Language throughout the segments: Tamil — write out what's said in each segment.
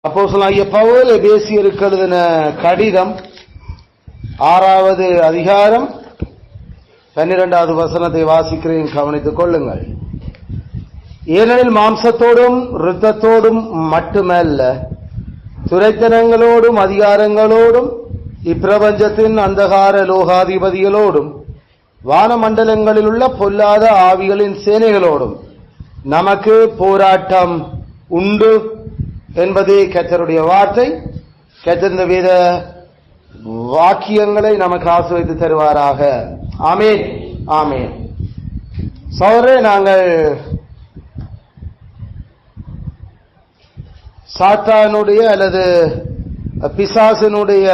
அப்போஸ்தலனாகிய பவுல் எபேசியருக்கு எழுதின கடிதம் 6வது அதிகாரம் 12வது வசனத்தை வாசிக்கிறேன், கவனித்துக் கொள்ளுங்கள். ஏனெனில் மாம்சத்தோடும் இரத்தத்தோடும் மட்டுமல்ல, துரைத்தனங்களோடும் அதிகாரங்களோடும் இப்பிரபஞ்சத்தின் அந்தகார லோகாதிபதிகளோடும் வானமண்டலங்களில் உள்ள பொல்லாத ஆவிகளின் சேனைகளோடும் நமக்கு போராட்டம் உண்டு என்பதே கர்த்தருடைய வார்த்தை. கர்த்தர் வேத வாக்கியங்களை நமக்கு ஆசீர்வதித்து தருவாராக. ஆமென், ஆமென். சகோதரரே, நாங்கள் சாத்தானுடைய அல்லது பிசாசினுடைய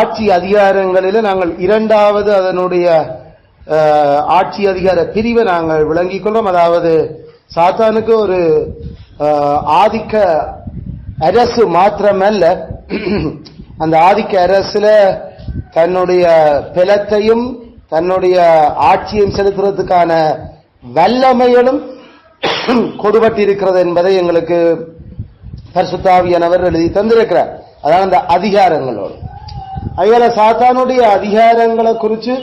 ஆட்சி அதிகாரங்களில் நாங்கள் இரண்டாவது அதனுடைய ஆட்சி அதிகார பிரிவை நாங்கள் விளங்கிக் கொள்வோம். அதாவது சாத்தானுக்கு ஒரு ஆதிக்க அரசு மாத்திரமல்ல, அந்த ஆதிக்க அரசுல தன்னுடைய பலத்தையும் தன்னுடைய ஆட்சியையும் செலுத்துறதுக்கான வல்லமைகளும் கொடுபட்டிருக்கிறது என்பதை எங்களுக்கு பரிசுத்த ஆவியானவர் எழுதி தந்திருக்கிறார். அதான் அந்த அதிகாரங்களோடு. அதனால சாத்தானுடைய அதிகாரங்களை குறித்து,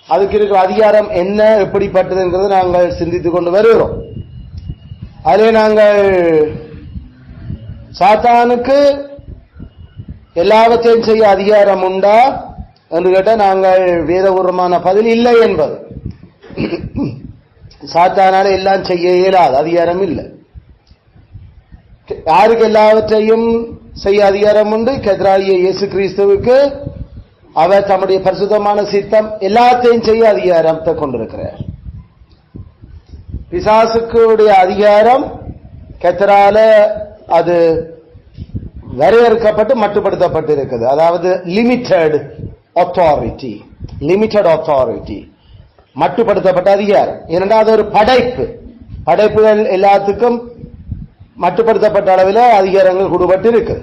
அதுக்கு இருக்கிற அதிகாரம் என்ன, எப்படிப்பட்டதுங்கிறது நாங்கள் சிந்தித்துக் கொண்டு வருகிறோம். அதிலே நாங்கள் சாத்தானுக்கு எல்லாவற்றையும் செய்ய அதிகாரம் உண்டா என்று கேட்டால் நாங்கள் வேதபூர்வமான பதில் இல்லை என்பது. சாத்தானால எல்லாம் செய்ய இயலாது, அதிகாரம் இல்லை. யாருக்கு எல்லாவற்றையும் செய்ய அதிகாரம் உண்டு? கர்த்தராகிய இயேசு கிறிஸ்துவுக்கு அவர் தம்முடைய பரிசுத்தமான சித்தம் எல்லாத்தையும் செய்ய அதிகாரத்தை கொண்டிருக்கிறார். பிசாசுக்குடைய அதிகாரம் கர்த்தரால அது வரையறுக்கப்பட்டு மட்டுப்படுத்தப்பட்டிருக்கிறது. அதாவது லிமிட்டெட் அத்தாரிட்டி, மட்டுப்படுத்தப்பட்ட அதிகாரம். ஏனென்றால் அது ஒரு படைப்புகள் எல்லாத்துக்கும் மட்டுப்படுத்தப்பட்ட அளவில் அதிகாரங்கள் கொடுபட்டு இருக்கு.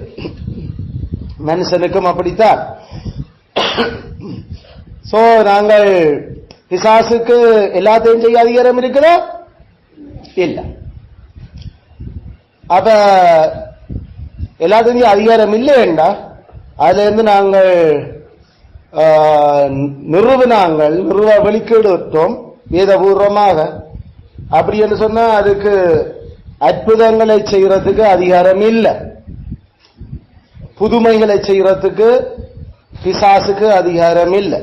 மனுஷனுக்கும் அப்படித்தான். சோ நாங்கள் பிசாசுக்கு எல்லாத்தையும் செய்ய அதிகாரம் இருக்குதா? இல்ல. அப்ப எல்லாத்தையும் அதிகாரம் இல்லைன்னா அதுல இருந்து நாங்கள் நிறுவ வெளிக்கிட்டோம் வேதபூர்வமாக. அப்படி என்று சொன்னா அதுக்கு அற்புதங்களை செய்யறதுக்கு அதிகாரம் இல்லை, புதுமைகளை செய்யறதுக்கு பிசாசுக்கு அதிகாரம் இல்லை.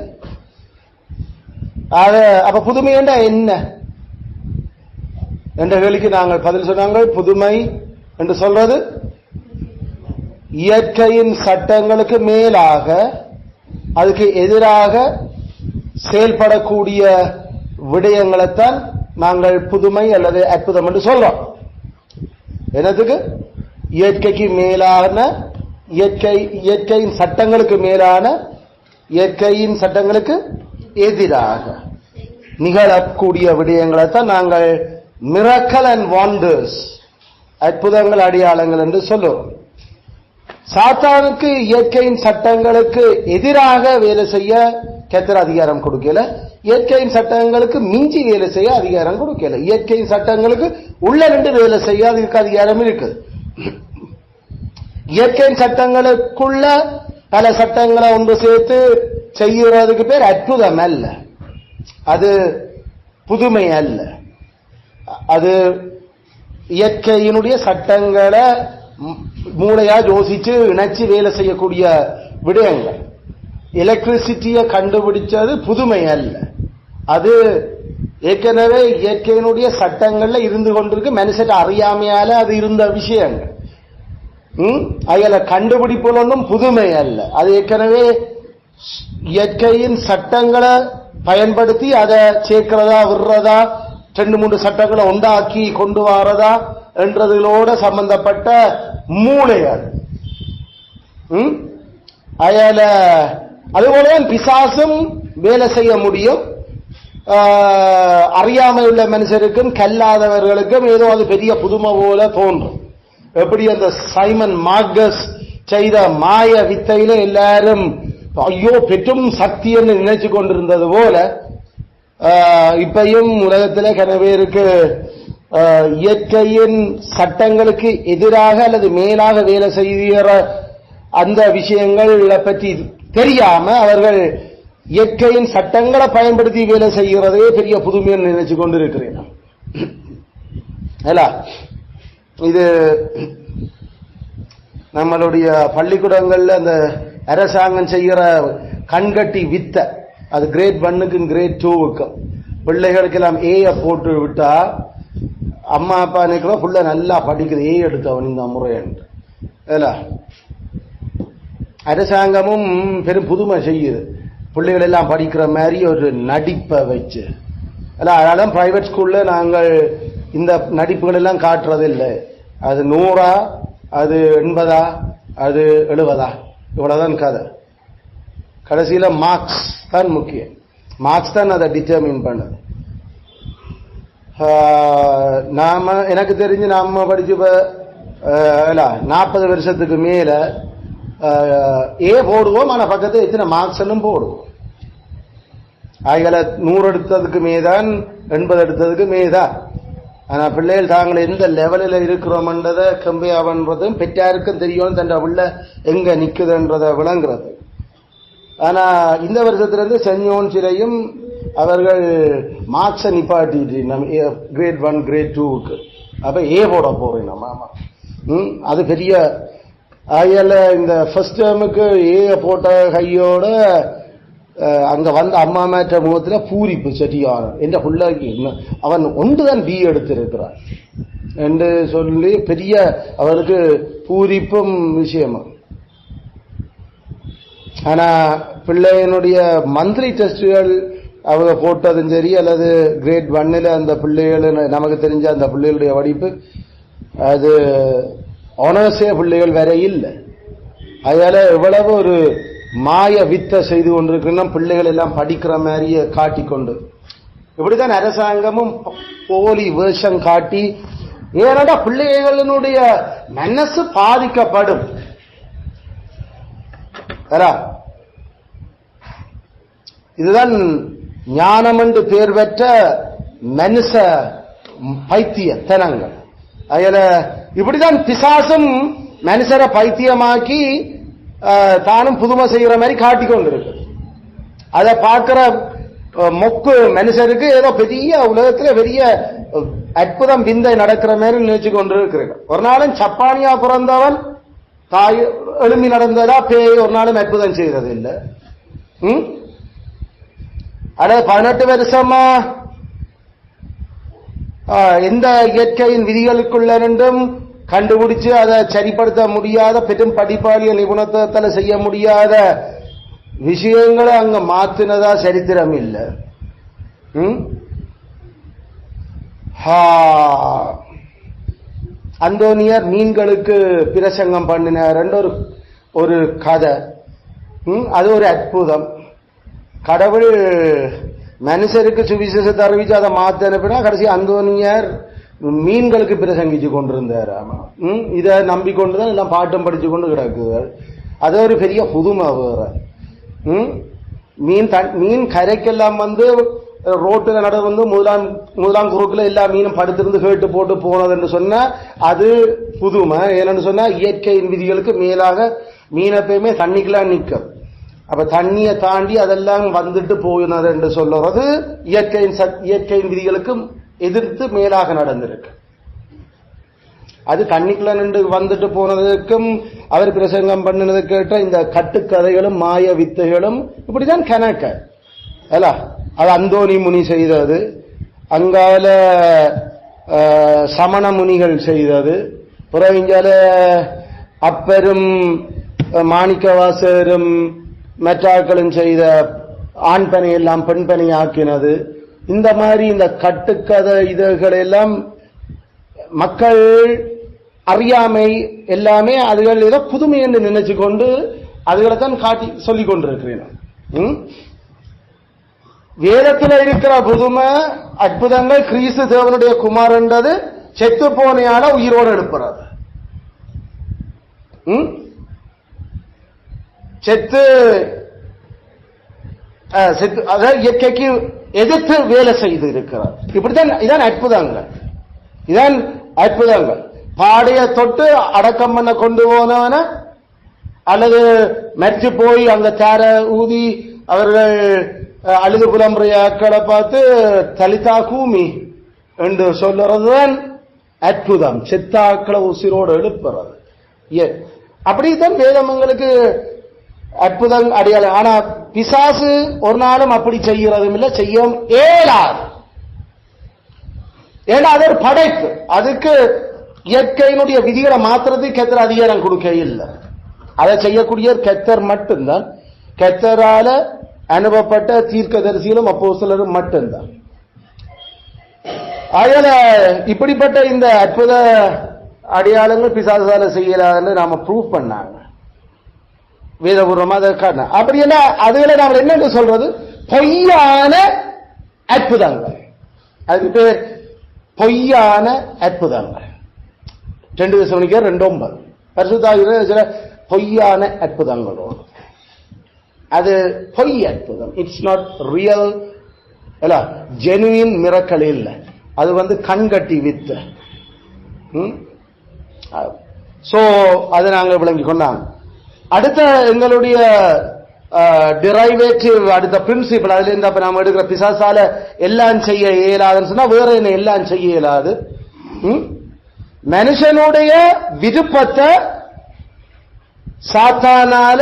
அப்ப புதுமை என்றா என்ன என்ற கேள்விக்கு நாங்கள் பதில் சொன்னாங்க. புதுமை என்று சொல்றது இயற்கையின் சட்டங்களுக்கு மேலாக, அதுக்கு எதிராக செயல்படக்கூடிய விடயங்களைத்தான் நாங்கள் புதுமை அல்லது அற்புதம் என்று சொல்றோம். என்னத்துக்கு? இயற்கைக்கு மேலான, இயற்கையின் சட்டங்களுக்கு மேலான, இயற்கையின் சட்டங்களுக்கு எதிராக நிகழக்கூடிய விடயங்களைத்தான் நாங்கள் மிரக்கல் அண்ட் வாண்டர்ஸ், அற்புதங்கள் அடையாளங்கள் என்று சொல்லுவோம். சாத்தானுக்கு இயற்கையின் சட்டங்களுக்கு எதிராக வேலை செய்ய கர்த்தர் அதிகாரம் கொடுக்கல, இயற்கையின் சட்டங்களுக்கு மிஞ்சி வேலை செய்ய அதிகாரம் கொடுக்கல. இயற்கையின் சட்டங்களுக்கு உள்ள நின்று வேலை செய்ய அதுக்கு அதிகாரம் இருக்குது. இயற்கையின் சட்டங்களுக்குள்ள பல சட்டங்களை ஒன்று சேர்த்து செய்யறதுக்கு பேர் அற்புதம் அல்ல, அது புதுமை அல்ல. அது இயற்கையினுடைய சட்டங்களை மூளையா யோசிச்சு இணைச்சு வேலை செய்யக்கூடிய விடயங்கள். எலக்ட்ரிசிட்டியை கண்டுபிடிச்சது புதுமை அல்ல, அது ஏற்கனவே இயற்கையினுடைய சட்டங்கள்ல இருந்து கொண்டிருக்கு. மனுஷன் அறியாமையால அது இருந்த விஷயங்கள். அதுல கண்டுபிடிப்புகள் ஒன்றும் புதுமை அல்ல, அது ஏற்கனவே இயற்கையின் சட்டங்களை பயன்படுத்தி அதை சேர்க்கிறதா விடுறதா, 2-3 சட்டங்களை உண்டாக்கி கொண்டு வரதா என்றதோட சம்பந்தப்பட்ட மூளை அது. அதுபோலதான் பிசாசும் வேலை செய்ய முடியும். அறியாமை உள்ள மனுஷருக்கும் கல்லாதவர்களுக்கும் ஏதோ அது பெரிய புதுமை போல தோன்றும். எப்படி அந்த சைமன் மார்கஸ் செய்த மாய வித்தையில எல்லாரும் ஐயோ பெற்றும் சக்தி என்று நினைச்சு கொண்டிருந்தது போல இப்பையும் உலகத்தில் கன பேருக்கு இயற்கையின் சட்டங்களுக்கு எதிராக அல்லது மேலாக வேலை செய்கிற அந்த விஷயங்கள் பற்றி தெரியாம அவர்கள் இயற்கையின் சட்டங்களை பயன்படுத்தி வேலை செய்கிறதே பெரிய புதுமையை நினைச்சு கொண்டு இருக்கிறேன். இது நம்மளுடைய பள்ளிக்கூடங்கள்ல அந்த அரசாங்கம் செய்கிற கண்கட்டி வித்த, அது கிரேட் 1க்கும் கிரேட் 2க்கும் பிள்ளைகளுக்கு எல்லாம் ஏய போட்டு விட்டா அம்மா அப்பா நினைக்கிற புள்ள நல்லா படிக்குது, ஏ எடுத்தவன் இந்த முறையன்று. அரசாங்கமும் பெரும் புதுமை செய்யுது, பிள்ளைகள் எல்லாம் படிக்கிற மாதிரி ஒரு நடிப்பை வச்சு. அதனால பிரைவேட் ஸ்கூல்ல நாங்கள் இந்த நடிப்புகள் எல்லாம் காட்டுறது இல்லை. அது 100, அது 80, அது 70, இவ்வளவுதான் கதை. கடைசியில மார்க்ஸ் தான் முக்கியம், மார்க்ஸ் தான் அதை டிட்டர்மின் பண்ணுது. நாம எனக்கு தெரிஞ்சு நாம படிச்சு 40 வருஷத்துக்கு மேல ஏ போடுவோம், ஆனா பக்கத்து எத்தனை மார்க்ஸ் போடுவோம். ஆகிய 100 எடுத்ததுக்கு மேதான், 80 எடுத்ததுக்கு மேதான். ஆனா பிள்ளைகள் தாங்கள் எந்த லெவலில் இருக்கிறோம்ன்றதை கம்பேர் பண்றதும் பெற்றாருக்கும் தெரியும், தன் உள்ள எங்க நிக்குதுன்றதை விளங்குறது. ஆனா இந்த வருஷத்திலிருந்து செஞ்சோன் சிலையும் அவர்கள் மார்க்ஸை நிப்பாட்டிட்டு நம்ம கிரேட் 1 கிரேட் 2க்கு அப்ப ஏ போட போறேன் நம்ம. ஆமா, அது பெரிய ஆயல. இந்த ஃபர்ஸ்ட் டேர்முக்கு ஏ போட்ட கையோட அங்க வந்த அம்மா மேற்ற முகத்துல பூரிப்பு சரியான. என்ற பிள்ளைக்கு அவன் ஒன்றுதான் பி எடுத்திருக்கிறான் என்று சொல்லி பெரிய அவருக்கு பூரிப்பும் விஷயமா. ஆனா பிள்ளையனுடைய மந்த்லி டெஸ்டுகள் அவங்க போட்டதும் சரி, அல்லது கிரேட் 1ல அந்த பிள்ளைகள் நமக்கு தெரிஞ்ச அந்த பிள்ளைகளுடைய வடிப்பு அது ஆனர்ஸே பிள்ளைகள் வேற இல்லை. அதனால எவ்வளவு ஒரு மாய வித்தை செய்து கொண்டிருக்குன்னா பிள்ளைகள் எல்லாம் படிக்கிற மாதிரியே காட்டிக்கொண்டு இப்படிதான் அரசாங்கமும் போலி வேஷம் காட்டி. ஏனடா பிள்ளைகளினுடைய மனசு பாதிக்கப்படும். இதுதான் ஞானம் என்று பேர் பெற்ற மனுஷ பைத்தியத்தனங்கள். அதுல இப்படிதான் பிசாசும் மனுஷரை பைத்தியமாக்கி தானும் புதுமை செய்கிற மாதிரி காட்டிக்கொண்டிருக்கு. அதை பார்க்கிற மொக்கு மனுஷருக்கு ஏதோ பெரிய உலகத்துல பெரிய அற்புதம் விந்தை நடக்கிற மாதிரி நினைச்சு கொண்டிருக்கிறேன். ஒரு நாளும் சப்பானியா பிறந்தவன் தாய் எழுமி நடந்ததா பேய் ஒரு நாளும் அற்புதம் செய்யறது இல்லை. அட 18 வருஷமா எந்த இயற்கையின் விதிகளுக்குள்ள நின்றும் கண்டுபிடிச்சு அதை சரிப்படுத்த முடியாத பெரும் படிப்பாளிய நிபுணத்தால செய்ய முடியாத விஷயங்களை அங்க மாத்தினதா சரித்திரம் இல்லை. அந்தோனியர் மீன்களுக்கு பிரசங்கம் பண்ணினார் ஒரு கதை. அது ஒரு அற்புதம். கடவுள் மனுஷருக்கு சுவிசேஷத்தை அறிவிச்சு அதை மாத்த அனுப்பினா கடைசி அந்தோனியார் மீன்களுக்கு பிரசங்கிச்சு கொண்டிருந்தார். ஆமா, இதை நம்பிக்கொண்டுதான் எல்லாம் பாட்டம் படிச்சு கொண்டு கிடக்குது. அது ஒரு பெரிய புதுமை வேற. மீன் கரைக்கெல்லாம் வந்து ரோட்டுல நட வந்து முதலாம் குறுக்குல எல்லா மீனும் படுத்திருந்து கேட்டு போட்டு போனது என்று சொன்னா அது புதுமை. ஏன்னு சொன்னா இயற்கையின் விதிகளுக்கு மேலாக மீன் எப்பயுமே தண்ணிக்கெல்லாம் நிற்கும். அப்ப தண்ணியை தாண்டி அதெல்லாம் வந்துட்டு போயினது என்று சொல்லுறது இயற்கையின் விதிகளுக்கும் எதிர்த்து மேலாக நடந்திருக்கு. அது தண்ணிக்குள்ள நின்று வந்துட்டு போனதுக்கும் அவர் பிரசங்கம் பண்ணினது கேட்ட இந்த கட்டுக்கதைகளும் மாய வித்தைகளும் இப்படிதான் கணக்க அல்ல. அது அந்தோனி முனி செய்தது, அங்கால சமண முனிகள் செய்தது, புறவிஞ்சால அப்பரும் மாணிக்கவாசரும் மெற்றாக்களும் செய்த ஆண் பனை எல்லாம் பெண் பனை ஆக்கினது. இந்த மாதிரி இந்த கட்டுக்கதை இதுகள் எல்லாம் மக்கள் அறியாமை எல்லாமே அதுகள் ஏதோ புதுமை என்று நினைச்சு கொண்டு அதுகளை தான் காட்டி சொல்லிக் கொண்டிருக்கிறேன். வேதத்தில் இருக்கிற புதுமை அற்புதங்கள் கிறிஸ்து தேவனுடைய குமாரன்றது செத்து போனையால உயிரோடு எழுப்புறது. செத்து அதாவது இயற்கைக்கு எதிர்த்து வேலை செய்து இருக்கிறார். இப்படித்தான் இதான் அற்புதங்கள். இதான் அற்புதங்கள். பாடைய தொட்டு அடக்கம் பண்ண கொண்டு போனவன அல்லது மெச்சு போய் அங்க சேர ஊதி அவர்கள் அழுது புலம்புறைய ஆட்களை பார்த்து தலிதா கூமி என்று சொல்லுறதுதான் அற்புதம். செத்தாக்களை உசிரோடு எழுப்புறது. அப்படித்தான் வேதமங்களுக்கு அற்புதம் அடையாளம். ஆனா பிசாசு ஒரு நாளும் அப்படி செய்யறதும் இல்லை, செய்யவும் ஏலாது. ஏன்னா அது ஒரு படைப்பு. அதுக்கு இயற்கையினுடைய விதிகளை மாத்திரத்துக்கு கெத்தர் அதிகாரம் கொடுக்க இல்லை. அதை செய்யக்கூடிய கெத்தர் மட்டும்தான். கெத்தரால அனுப்பப்பட்ட தீர்க்கதரிசிகளும் அப்போஸ்தலரும் மட்டும்தான். அதனால இப்படிப்பட்ட இந்த அற்புத அடையாளங்கள் பிசாசால செய்யலாதுன்னு நாம ப்ரூவ் பண்ணாங்க வேதபூர்வமா. அதை காட்டின அப்படின்னா அதுகளை நாம என்னன்னு சொல்றது? பொய்யான அற்புதங்கள். அதுக்கு பேர் பொய்யான அற்புதங்கள். 2 தெசலோனிக்கேயர் 2:9 பரிசுத்த சில பொய்யான அற்புதங்களோடு. அது பொய் அற்புதம். It's not real, genuine miracle இல்லை. அது கண்கட்டி வித்து. சோ அதை நாங்கள் விளங்கி கொண்டாங்க. அடுத்த எங்களுடைய டிரைவேட்டிவ், அடுத்த பிரின்சிபல் அதுல இருந்து அப்ப நாம எடுக்கிற பிசாசால எல்லாம் செய்ய இயலாதுன்னு சொன்னா வேற என்ன எல்லாம் செய்ய இயலாது? மனுஷனுடைய விருப்பத்தை சாத்தானால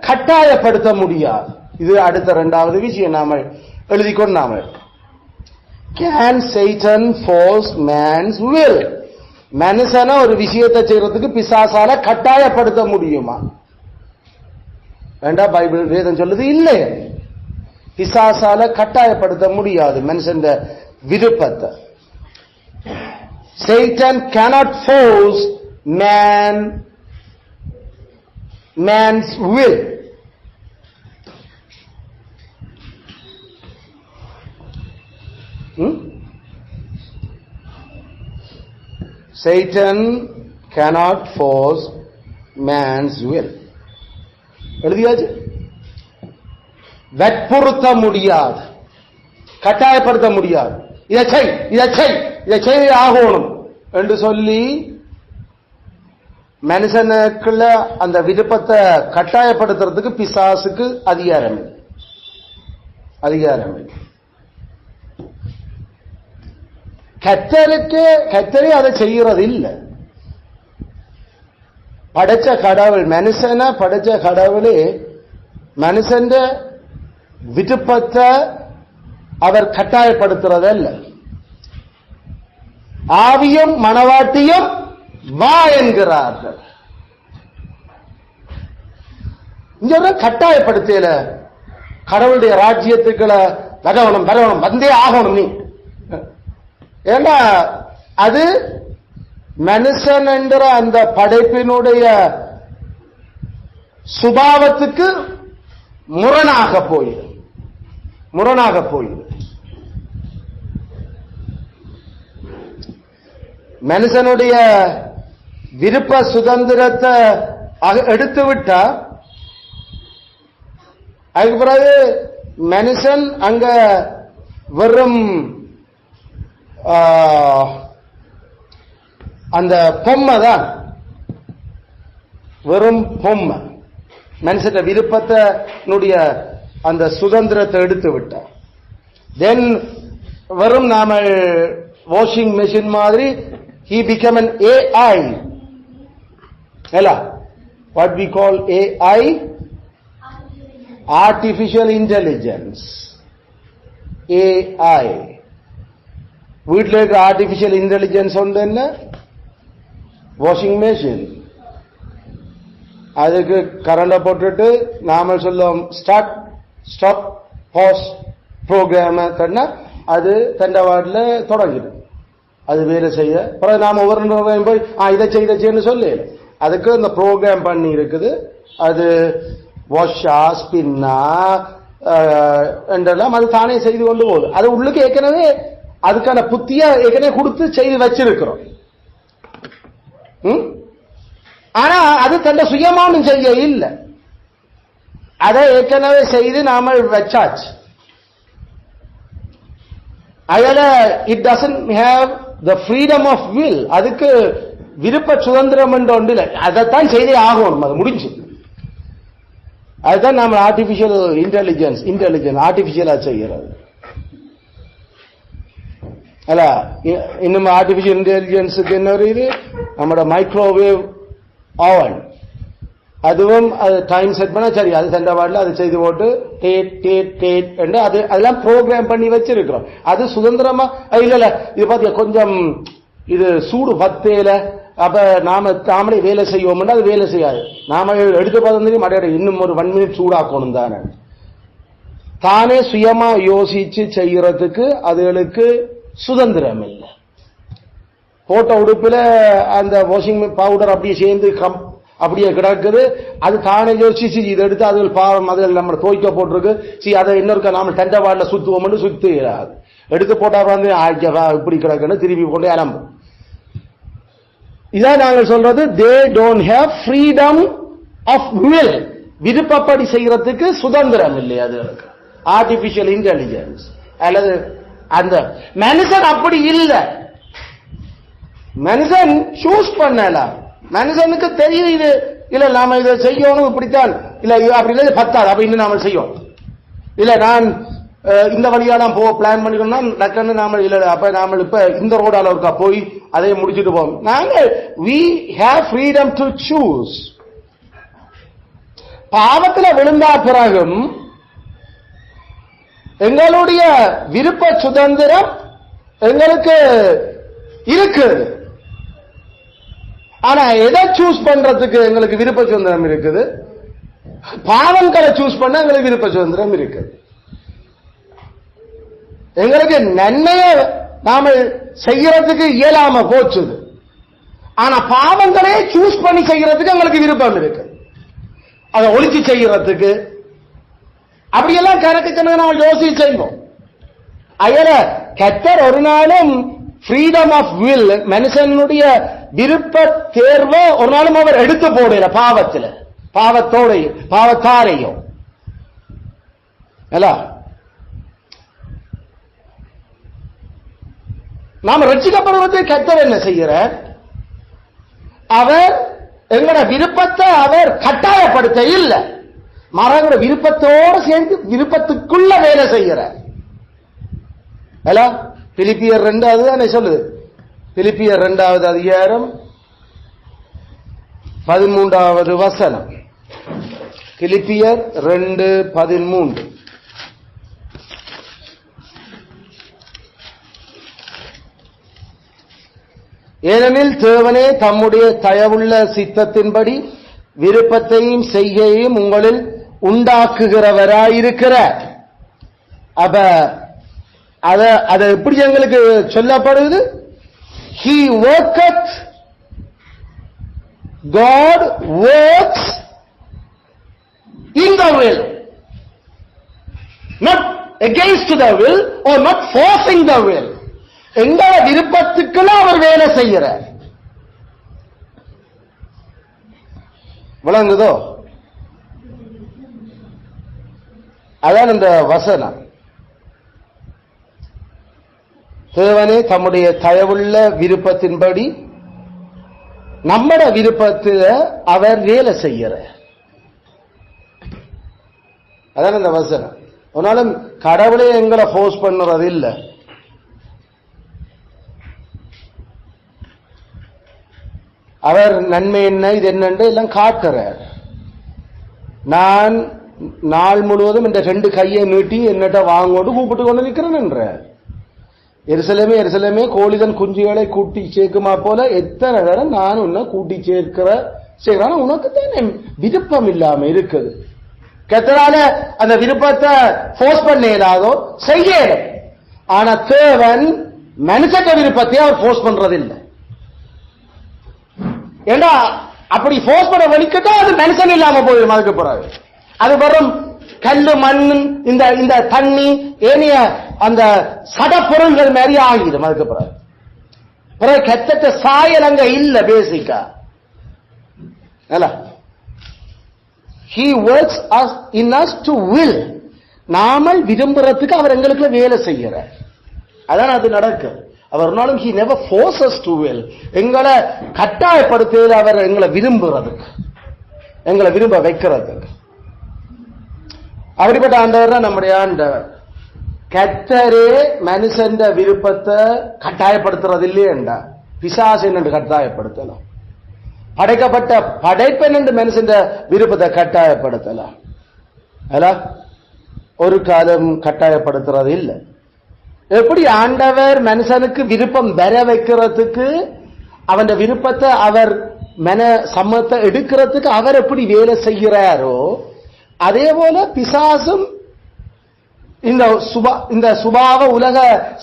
கட்டாயப்படுத்த முடியாது. இது அடுத்த 2வது விஷயம் நாம எழுதி கொண்டாம. Can Satan force man's will? மனுஷனை ஒரு விஷயத்தை செய்யறதுக்கு பிசாசால கட்டாயப்படுத்த முடியுமா? வேண்டா, பைபிள் வேதம் சொல்லுது இல்லை. பிசாசால கட்டாயப்படுத்த முடியாது மனுஷன் விருப்பத்தை. Satan cannot force man's will. Satan cannot force man's will. எழுதியாச்சு. வற்புறுத்த முடியாது, கட்டாயப்படுத்த முடியாது. இதை செய், இதை செய், இதை செய்து ஆகணும் என்று சொல்லி மனுஷனுக்குள்ள அந்த விருப்பத்தை கட்டாயப்படுத்துறதுக்கு பிசாசுக்கு அதிகாரம் இல்லை. கத்தரே அதை செய்யறது இல்லை. படைச்ச கடவுள், மனுஷனை படைச்ச கடவுளே மனுஷன் விருப்பத்தை அவர் கட்டாயப்படுத்துறதல்ல. ஆவியும் மனவாட்டியும் வா என்கிறார்கள். இங்க கட்டாயப்படுத்தல கடவுளுடைய ராஜ்யத்துக்களை வரவணும் வந்தே ஆகணும் நீ. ஏன்னா அது மனுஷன் என்கிற அந்த படைப்பினுடைய சுபாவத்துக்கு முரணாக போயிடும். மனுஷனுடைய விருப்ப சுதந்திரத்தை எடுத்து விட்டா அதுக்கு பிறகு மனுஷன் அங்க வெறும் அந்த பொம்மை தான், வெறும் பொம்மை. மனுஷன் விருப்பத்தினுடைய அந்த சுதந்திரத்தை எடுத்து விட்டார். தென் வெறும் நாம வாஷிங் மெஷின் மாதிரி he became an AI. What we call AI, artificial intelligence. AI. வீட்டில் இருக்கிற ஆர்டிபிஷியல் இன்டெலிஜென்ஸ் ஒன்று என்ன? Washing machine. அதுக்கு கரண்டை போட்டுட்டு நாம சொல்லுவோம் ஸ்டார்ட், ஸ்டாப், பாஸ் ப்ரோக்ராம் கண்ணா அது தண்டவாட்டில் தொடங்கிடும். அது வேலை செய்ய பிறகு நாம ஒவ்வொரு போய் இதை செய்யன்னு சொல்லு. அதுக்கு இந்த ப்ரோக்ராம் பண்ணி இருக்குது. அது வாஷா ஸ்பின்னா என்றெல்லாம் அது தானே செய்து கொண்டு போகுது. அது உள்ளுக்கு ஏற்கனவே அதுக்கான புத்திய ஏற்கனவே கொடுத்து செய்து வச்சிருக்கிறோம். ஆனா அது தன்னை சுயமானும் செய்ய இல்லை, அதை ஏற்கனவே செய்து நாம வச்சாச்சு. அதனால it doesn't have the freedom of will. அதுக்கு விருப்ப சுதந்திரம் என்ற ஒன்று இல்லை, அதைத்தான் செய்தே ஆகணும், அது முடிஞ்சு. அதுதான் நம்ம ஆர்டிபிஷியல் இன்டெலிஜென்ஸ் ஆர்டிபிஷியலா செய்கிறது அல்ல. இன்னும் ஆர்டிபிஷியல் இன்டெலிஜென்ஸுக்கு என்ன இது, நம்மளோட மைக்ரோவேவ் ஓவன், அதுவும் அது டைம் செட் பண்ணா சரி, அது சென்டர்வார்டில் அது செய்து போட்டு டேட் டேட் டேட் என்று அது அதெல்லாம் ப்ரோக்ராம் பண்ணி வச்சிருக்கிறோம். அது சுதந்திரமா இல்ல இது பார்த்தியா கொஞ்சம் இது சூடு பத்தேல, அப்ப நாமளே வேலை செய்வோம், அது வேலை செய்யாது. நாம எடுத்து பார்த்தோம் மடையோட இன்னும் ஒரு 1 மினிட் சூடாக்கணும் தானே. தானே சுயமா யோசிச்சு செய்யறதுக்கு அதுகளுக்கு சுதந்திரம் இல்லை. போட்ட உடுப்புல அந்த வாஷிங் பவுடர் அப்படியே சேர்ந்து அப்படியே கிடக்குது, அது தானே யோசிச்சு இதை எடுத்து அது பாவம் அதில் நம்ம துவைக்க போட்டிருக்கு, அதை இன்னொரு நாம டெண்டவார்ல சுத்துவோம் சுத்திடாது, எடுத்து போட்டா வந்து இப்படி கிடக்குன்னு திருப்பி கொண்டு அலம்பும். இதான் நாங்கள் சொல்றது, they don't have freedom of will. விருப்பப்படி செய்யறதுக்கு சுதந்திரம் இல்லை. அது ஆர்டிபிஷியல் இன்டெலிஜென்ஸ் அல்லது அந்த மனுஷன் அப்படி இல்லை. மனுஷன் சூஸ் பண்ணலாம். மனுஷனுக்கு தெரியுது, இல்ல நாம இதை செய்யணும் இப்படித்தான், இல்ல அப்படி இல்லை பத்தாது, அப்ப இன்னும் நாம செய்யும், இல்ல நான் இந்த வழியாலாம் பிளான் பண்ணிக்கணும்னா டக்குன்னு நாம இல்ல அப்ப நாம இப்ப இந்த ரோடால இருக்கா போய் அதை முடிச்சுட்டு போவோம். நாங்கள் we have freedom to choose. பாவத்தில் விழுந்தா பிறகும் எங்களுடைய விருப்ப சுதந்திரம் எங்களுக்கு இருக்கு. ஆனா எதை சூஸ் பண்றதுக்கு எங்களுக்கு விருப்ப சுதந்திரம் இருக்குது, பாவங்களை சூஸ் பண்ண எங்களுக்கு விருப்ப சுதந்திரம் இருக்குது. எங்களுக்கு நன்மையை நாம செய்யறதுக்கு இயலாம போச்சுது, ஆனா பாவங்களே சூஸ் பண்ணி செய்யறதுக்கு எங்களுக்கு விருப்பம் இருக்கு. அதை ஒழிச்சு செய்யறதுக்கு அப்படியெல்லாம் கணக்கு கணக்கு நாம யோசிச்சு செய்வோம். அயல கர்த்தர் ஒரு நாளும் ஃப்ரீடம் ஆஃப் வில், மனுஷனுடைய விருப்ப தேர்வை ஒரு நாளும் அவர் எடுத்து போடல பாவத்தில், பாவத்தோடையும் பாவத்தாரையும் அல்ல. நாம் ரட்சிக்கப்படுவது கர்த்தர் என்ன செய்கிறார், அவர் எங்களோட விருப்பத்தை அவர் கட்டாயப்படுத்த இல்லை, மரங்களோட விருப்பத்தோடு சேர்ந்து விருப்பத்துக்குள்ள வேலை செய்கிறார். பிலிப்பியர் 2 தானே சொல்லுது, பிலிப்பியர் 2 அதிகாரம் 13வது வசனம். பிலிப்பியர் 2:13. ஏனெனில் தேவனே தம்முடைய தயவுள்ள சித்தத்தின்படி விருப்பத்தையும் செய்கையையும் உங்களில் உண்டாக்குகிறவராயிருக்கிறார். அப்ப அத எப்படி எங்களுக்கு சொல்லப்படுது, He worketh, God works in the will, not against the will or not forcing the will. எங்க விருப்பத்துக்குள்ள அவர் வேலை செய்கிறார். விளங்குதோ? அதான் இந்த வசனம். தேவனே தம்முடைய தயவுள்ள விருப்பத்தின்படி நம்மட விருப்பத்தில் அவர் வேலை செய்கிறார். அதான் இந்த வசனம். ஒன்னாலும் கடவுளே எங்களை ஃபோர்ஸ் பண்ணுறது இல்லை. அவர் நன்மை என்ன இது என்னன்னு எல்லாம் காட்டுறார். நான் நாள் முழுவதும் இந்த 2 கையை நீட்டி என்னட்ட வாங்கோடு கூப்பிட்டு கொண்டு நிற்கிறேன் என்றார். எருசலேமே எருசலேமே கோழிதன் குஞ்சுகளை கூட்டி சேர்க்குமா போல எத்தனை நேரம் நான் உன்னை கூட்டி சேர்க்கிறான், உனக்கு தான் விருப்பம் இல்லாம இருக்குது. கர்த்தரால அந்த விருப்பத்தை ஃபோர்ஸ் பண்ண இயலாதோ செய்ய. ஆனா தேவன் மனுஷக்க விருப்பத்தை அவர் ஃபோர்ஸ் பண்றது இல்லை. ஏண்டா அப்படி ஃபோர்ஸ் பண்ண வலிக்கத்தான் அது மனுஷன் இல்லாம போயிடும். அதுக்கு பிறகு அது வரும் கல்லு மண் இந்த தண்ணி ஏனைய அந்த சடப்பொருள்கள் மாதிரி ஆகிடும். அதுக்கு பிறகு கெட்ட சாயல் அங்க இல்ல. பேசிக்கா He works in us to will. Namal விரும்புறதுக்கு அவர் எங்களுக்கு வேலை செய்யறார். அதான் அது நடக்கும். அவர் நாளும் he never forces to will. எங்களை கட்டாயப்படுத்துவது அவர் எங்களை விரும்புறதுக்கு, எங்களை விரும்ப வைக்கிறதுக்கு. அப்படிப்பட்ட ஆண்டவர் தான் நம்முடைய ஆண்டவர். கர்த்தரே மனுஷன் விருப்பத்தை கட்டாயப்படுத்துறது இல்லையேண்டா பிசாசு என்று கட்டாயப்படுத்தலாம். படைக்கப்பட்ட படைப்பெண் என்று மனுஷன் விருப்பத்தை கட்டாயப்படுத்தலாம். ஒரு காலம் கட்டாயப்படுத்துறது இல்லை. எப்படி ஆண்டவர் மனுஷனுக்கு விருப்பம் வர வைக்கிறதுக்கு அவன் விருப்பத்தை அவர் மன சம்மத்தை எடுக்கிறதுக்கு அவர் எப்படி வேலை செய்கிறாரோ அதே போல பிசாசும் இந்த சுபாவ உலக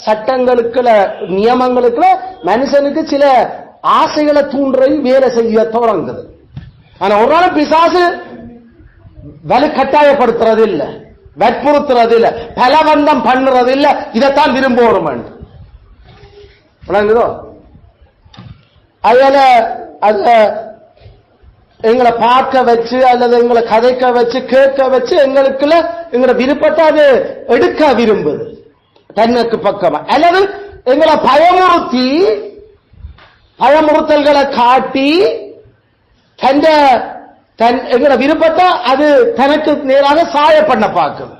சட்டங்களுக்குள்ள நியமங்களுக்குள்ள மனுஷனுக்கு சில ஆசைகளை தூண்டுறது வேலை செய்ய தொடங்குது. ஆனா ஒரு நாள் பிசாசு வலு கட்டாயப்படுத்துறது இல்ல, வற்புறுத்துறது இல்ல, பலவந்தம் பண்ணுறது இல்ல. இதைத்தான் விரும்புவோம். அதுல எங்களை பார்க்க வச்சு அல்லது எங்களை கதைக்க வச்சு கேட்க வச்சு எங்களுக்குள்ள எங்களோட விருப்பத்தை அது எடுக்க விரும்புது தன்னுக்கு பக்கமா, அல்லது எங்களை பயமுறுத்தல்களை காட்டி எங்களோட விருப்பத்தை அது தனக்கு நேராக சாய பண்ண பார்க்குது.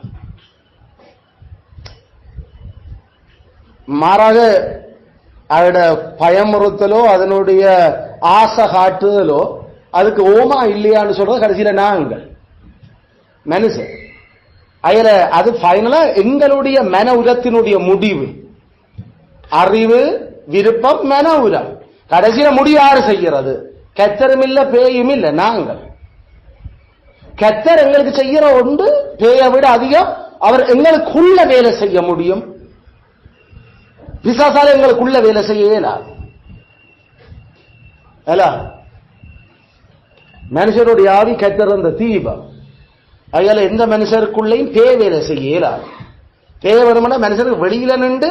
மாறாக அதோட பயமுறுத்தலோ அதனுடைய ஆசை காட்டுதலோ அதுக்கு ஓமா இல்லையான்னு சொல்றது கடைசியில நாங்கள் மனுஷன். அதுல அது ஃபைனலா எங்களுடைய மன உரத்தினுடைய முடிவு. அறிவு, விருப்பம், மன உரம். கடைசியில முடிவு யாரு செய்கிறது? கர்த்தரும் இல்ல, பேயும் இல்ல, நாங்கள். கர்த்தர் எங்களுக்கு செய்யற ஒன்று பேயை விட அதிகம் அவர் எங்களுக்குள்ள வேலை செய்ய முடியும். பிசாசால எங்களுக்குள்ள வேலை செய்ய இயலாது. மனுஷருடைய ஆவி கர்த்தர் அந்த தீபம். அதனால எந்த மனுஷருக்குள்ளையும் பேய் வேலை செய்ய இயலாது. பேய் வேணும்னா மனுஷருக்கு வெளியில நின்று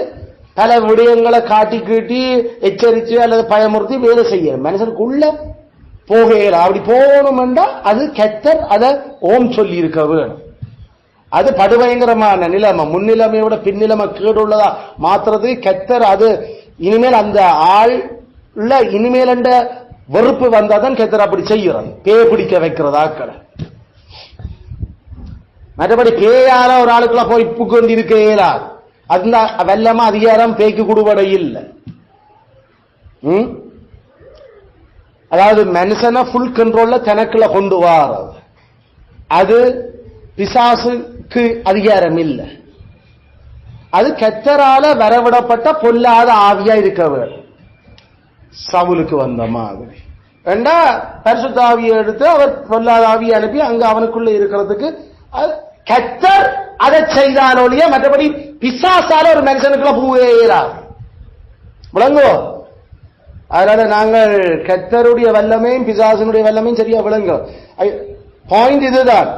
பல விடயங்களை காட்டி கீட்டி எச்சரிச்சு அல்லது பயமுறுத்தி வேலை செய்ய மனுஷருக்குள்ள போக இயலாது. அப்படி போகணும் என்றால் அது கர்த்தர் அதை ஓம் சொல்லி இருக்க வேணும். அது படுபயங்கரமான நிலைமை, முன்னிலைமையோட பின்னிலைமை கேடு உள்ளதா மாத்துறது கர்த்தர். அது இனிமேல் அந்த ஆள் இனிமேல் என்ற வெறுப்பு வந்தாதான் கர்த்தர் அப்படி செய்யறது, பேய பிடிக்க வைக்கிறது ஆக்களை. மற்றபடி பேயால ஒரு ஆளுக்குள்ள போய் புக்கு இருக்க இயலாது. அந்த வெள்ளமா அதிகாரம் பேய்க்கு கொடுபட இல்லை. அதாவது மனுஷனை ஃபுல் கண்ட்ரோல்ல தனக்குள்ள கொண்டு வாரது அது பிசாசுக்கு அதிகாரம் இல்லை. அது கர்த்தரால வரவிடப்பட்ட பொல்லாத ஆவியா இருக்க வேண்டும். சவுலுக்கு வந்த மாதிரி ரெண்டா பரிசுத்த ஆவியை எடுத்து அவர் பொல்லாத ஆவியை அனுப்பி அங்க அவனுக்குள்ள இருக்கிறதுக்கு கர்த்தர் அதை செய்தாலோலிய மற்றபடி பிசாசால ஒரு மனுஷனுக்குள்ள பூவேறார் விளங்கோ. அதனால நாங்கள் கர்த்தருடைய வல்லமையும் பிசாசனுடைய வல்லமையும் சரியா விளங்கும். பாயிண்ட் இதுதான்,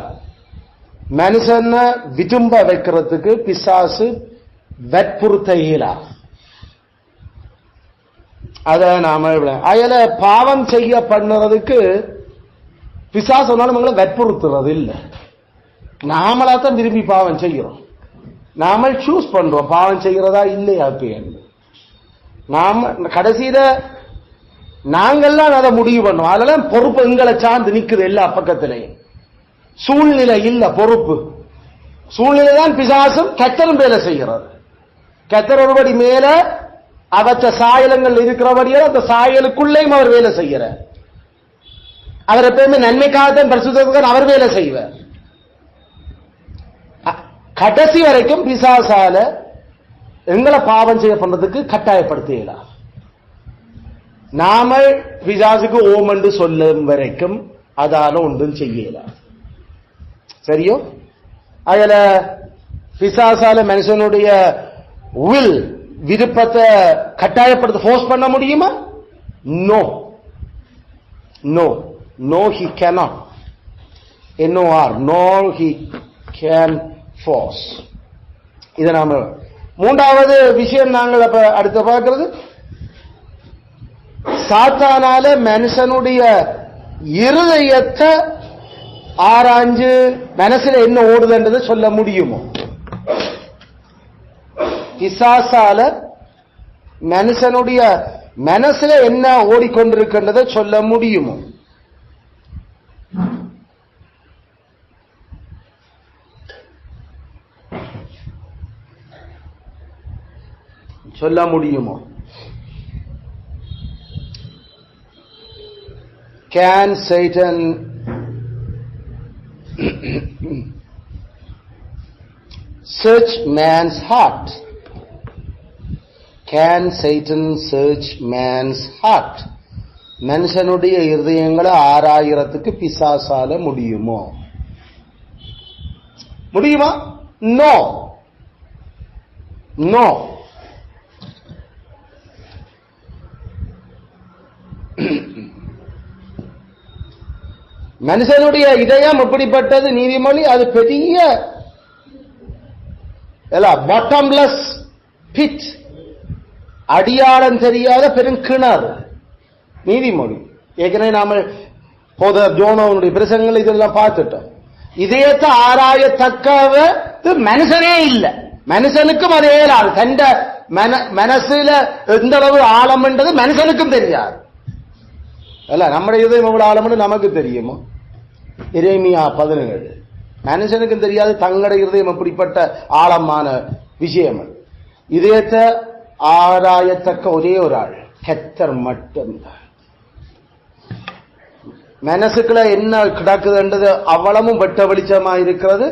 மனுஷனை விரும்ப வைக்கிறதுக்கு பிசாசு வற்புறுத்த இயலா. அத நாம அயல பாவம் செய்ய பண்ணுறதுக்கு பிசாசு நம்மளை வற்புறுத்துறது இல்லை. நாமளாத்தான் விரும்பி பாவம் செய்கிறோம். நாம சூஸ் பண்றோம் பாவம் செய்கிறதா இல்லையா. நாம கடைசியில நாங்கள்லாம் அதை முடிவு பண்ணுவோம். அதெல்லாம் பொறுப்பு எங்களை சார்ந்து நிக்குது எல்லா பக்கத்திலையும். சூழ்நிலை இல்ல, பொறுப்பு. சூழ்நிலை தான் பிசாசும் கர்த்தரும் வேலை செய்கிறது. கர்த்தர் ஒருபடி மேல அவற்ற சாயலங்கள் இருக்கிறபடியால் அந்த சாயலுக்குள்ளேயும் அவர் வேலை செய்கிறார். அவர் எப்பயுமே நன்மைக்காகத்தான் பரிசுத்தத்துக்காக அவர் வேலை செய்வார். கடைசி வரைக்கும் பிசாசால எங்களை பாவம் செய்ய பண்றதுக்கு கட்டாயப்படுத்தலாம். நாம பிசாசுக்கு ஓம் என்று சொல்லும் வரைக்கும் அதால ஒன்றும் செய்யலாம். சரியோ? அதுல பிசாசால மனுஷனுடைய வில் விருப்பத்தை கட்டாயப்படுத்த ஃபோர்ஸ் பண்ண முடியுமா? No no no, he cannot. NOR, no he can force. இதை நாம மூன்றாவது விஷயம் நாங்கள் அப்ப அடுத்த பார்க்கிறது, சாத்தானால மனுஷனுடைய இருதயத்தை ஆராய்ஞ்சு மனசுல என்ன ஓடுதுன்றதை சொல்ல முடியுமோ? பிசாசால மனுஷனுடைய மனசுல என்ன ஓடிக்கொண்டிருக்கின்றதை சொல்ல முடியுமோ? சொல்ல முடியுமோ? Can Satan search man's heart? Can Satan search man's heart? மனுஷனுடைய இருதயங்களை ஆராயறதுக்கு பிசாசால முடியுமோ? முடியுமா? No, no. மனுஷனுடைய இதயம் எப்படிப்பட்டது? நீதிமொழி அது பெரிய பாட்டம்லெஸ் பிட், அடியாளம் தெரியாத பெருங்கிணறு. நீதிமொழி ஏற்கனவே நாம ஜோனோனுடைய பிரசங்கங்கள் இதெல்லாம் பார்த்துட்டோம். இதயத்தை ஆராயத்தக்கது மனுஷனே இல்லை. மனுஷனுக்கும் அதே ஆள் தண்ட மனசுல எந்த அளவு ஆழம்ன்றது மனுஷனுக்கும் தெரியாது. அல்ல, நம்முடைய இதயம் எவ்வளவு ஆழம்னு நமக்கு தெரியுமோ? எரேமியா 17. மனுஷனுக்கும் தெரியாது தங்களுடைய இருதயம் எப்படிப்பட்ட ஆழமான விஷயம். இதயத்தை ஆராயத்தக்க ஒரே ஒரு ஆள் கர்த்தர் மட்டும்தான். மனசுக்குள்ள என்ன கிடக்குதுன்றது அவ்வளவும் வெட்ட வெளிச்சமா இருக்கிறது,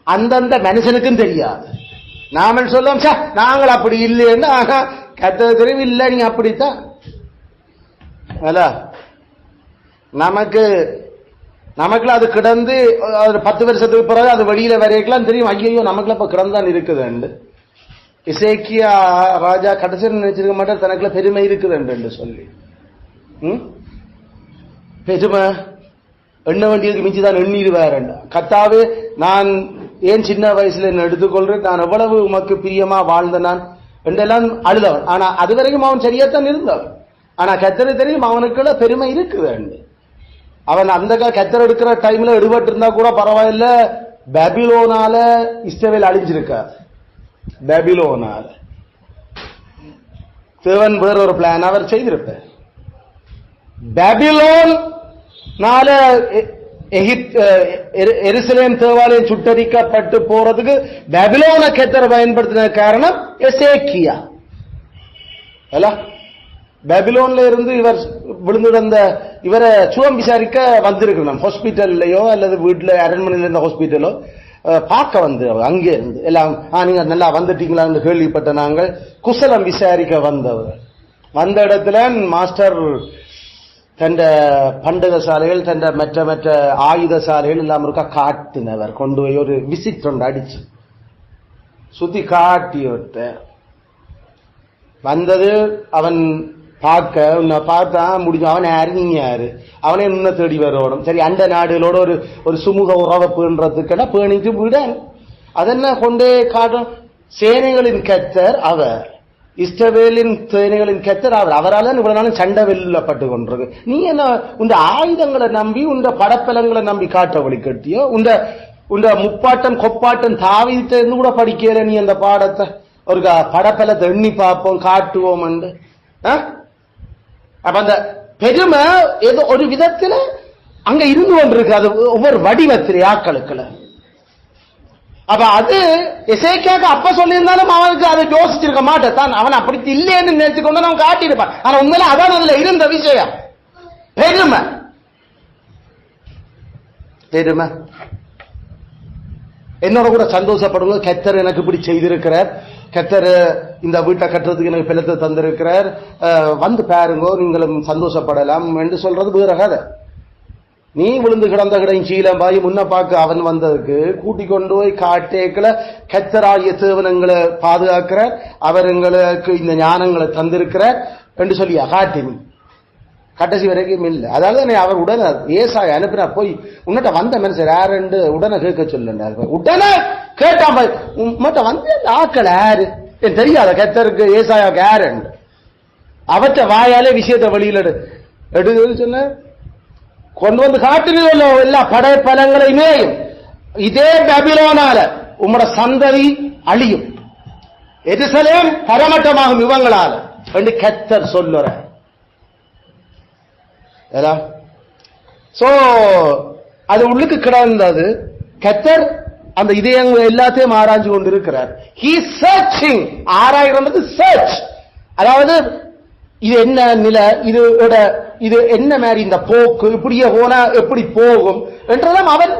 அந்தந்த மனுஷனுக்கும் தெரியாது. நாம சொல்லுவோம் நாங்கள் அப்படி இல்லைன்னு, ஆனா கர்த்தர் தெரியும் இல்லை நீங்க அப்படித்தான். அல்ல, நமக்குள்ள அது கிடந்து 10 வருஷத்துக்கு பிறகு அது வெளியில வரைக்கலாம் தெரியும். ஐயோ நமக்குள்ள இப்ப கிடந்தான் இருக்குது. இசைக்கியா ராஜா கடைசி நினைச்சிருக்க மாட்டார் தனக்குள்ள பெருமை இருக்குது சொல்லி. பெருமை எண்ண வேண்டியதுக்கு மிஞ்சிதான் எண்ணிடுவார். கத்தாவே, நான் ஏன் சின்ன வயசுல என்ன எடுத்துக்கொள்றேன், நான் எவ்வளவு உமக்கு பிரியமா வாழ்ந்த நான் என்றெல்லாம் அழுதவன். ஆனா அது வரைக்கும் அவன் சரியாத்தான் இருந்தவன். ஆனா கத்தரை தெரியும் அவனுக்குள்ள பெருமை இருக்குது. அவன் அந்த கத்தர் எடுக்கிற டைம்ல எடுபட்டு இருந்தா கூட பரவாயில்ல, பாபிலோனால இஸ்ரவேல் அழிஞ்சிருக்க. பாபிலோனால தேவன் வேறொரு பிளான் அவர் செய்திருப்பார். பாபிலோனால எருசலேம் தேவாலயம் சுட்டரிக்கப்பட்டு போறதுக்கு பாபிலோன கத்தர் பயன்படுத்தின காரணம் எசேக்கியா. பாபிலோன்ல இருந்து இவர் விழுந்து வந்த இவரை சுகம் விசாரிக்க வந்திருக்கணும். ஹாஸ்பிட்டல்லையோ அல்லது வீட்டுல அரண்மனையில் இருந்த ஹாஸ்பிட்டலோ பார்க்க வந்து அங்கே இருந்து எல்லாம் நீங்க நல்லா வந்துட்டீங்களான்னு கேள்விப்பட்ட நாங்கள் குசலம் விசாரிக்க வந்தவர். வந்த இடத்துல மாஸ்டர் தண்ட பண்டக சாலைகள் தண்ட மற்ற மற்ற ஆயுத சாலைகள் எல்லாம் இருக்கா காட்டினவர். கொண்டு போய் ஒரு விசிட் ஒன்று அடிச்சு சுத்தி காட்டி விட்ட வந்தது. அவன் பார்த்தா முடிஞ்சு அவன் யாரு நீங்க யாரு, அவனே இன்ன தேடி வரணும். சரி, அண்ட நாடுகளோட ஒரு சுமூக உறவை பேணுறதுக்குன்னா பேணிட்டு விட அதென்ன கொண்டே காட்டும். சேனைகளின் கர்த்தர் அவர், இஸ்ரவேலின் சேனைகளின் கர்த்தர் அவர். அவரால் இவ்வளவு நாளும் சண்டை வெல்லப்பட்டு கொண்டிருக்கு. நீ என்ன உண்ட ஆயுதங்களை நம்பி உண்ட படப்பலங்களை நம்பி காட்ட வழி கட்டியோ? உண்ட முப்பாட்டம் கொப்பாட்டம் தாவிட்டு கூட படிக்கல நீ அந்த பாடத்தை. ஒரு படப்பலத்தை எண்ணி பார்ப்போம் காட்டுவோம். அப்ப அந்த பெருமை ஏதோ ஒரு விதத்துல அங்க இருந்து கொண்டிருக்கு. அது ஒவ்வொரு வடிவத்திலே ஆக்களுக்குள்ள. அப்ப அது எசேக்கியாக்கு அப்ப சொல்லியிருந்தாலும் அவனுக்கு அதை யோசிச்சிருக்க மாட்டான். அவன் அப்படி இல்லைன்னு நினைச்சுக்கொண்டு அவன் காட்டியிருப்பான். ஆனா உண்மையில அதான் அதுல இருந்த விஷயம் பெருமை. பெருமை என்னோட கூட சந்தோஷப்படுங்க. கர்த்தர் எனக்கு இப்படி செய்திருக்கிறார், கர்த்தர் இந்த வீட்டை கட்டுறதுக்கு எனக்கு பிள்ளத்தை தந்திருக்கிறார், வந்து பாருங்க நீங்களும் சந்தோஷப்படலாம் என்று சொல்றது வேற கதை. நீ விழுந்து கிடந்த கிடையும் சீலம்பாய் முன்ன பார்க்க அவன் வந்ததுக்கு கூட்டி கொண்டு போய் காட்டேக்களை கர்த்தராகிய தேவனங்களை பாதுகாக்கிறார், அவர் எங்களுக்கு இந்த ஞானங்களை தந்திருக்கிறார் என்று சொல்லியா காட்டி நீ கடைசி வரைக்கும் இல்லை. அதாவது அவர் உடனே ஏசாய் அனுப்பினா போய் உன்னிட்ட வந்த மனுஷர் யாருண்டு உடனே கேட்க சொல்லுண்டார். உடனே கேட்டான் உன்னிட்ட வந்து ஆக்கள் யாரு தெரியாத கர்த்தருக்கு ஏசாயாவுக்கு யாருண்டு அவற்றை வாயாலே விஷயத்தை வெளியில எடுத்து சொன்ன கொண்டு வந்து காட்டுறீங்களோ எல்லா படைப்பலங்களையுமே இதே பாபிலோனால உம்மோட சந்ததி அழியும். எருசலேம் தரமட்டமாகும் இவங்களால என்று கர்த்தர் சொல்லுற. சோ அது உள்ளுக்கு கிடந்தது. கர்த்தர் அந்த இதயங்கள் எல்லாத்தையும் ஆராய்ஞ்சு கொண்டிருக்கிறார். ஹி சர்ச்சிங், ஆராய்கிறது சர்ச். அதாவது இது என்ன நிலை, இது என்ன மாதிரி இந்த போக்கு, இப்படியே போனா எப்படி போகும் என்றெல்லாம் அவன்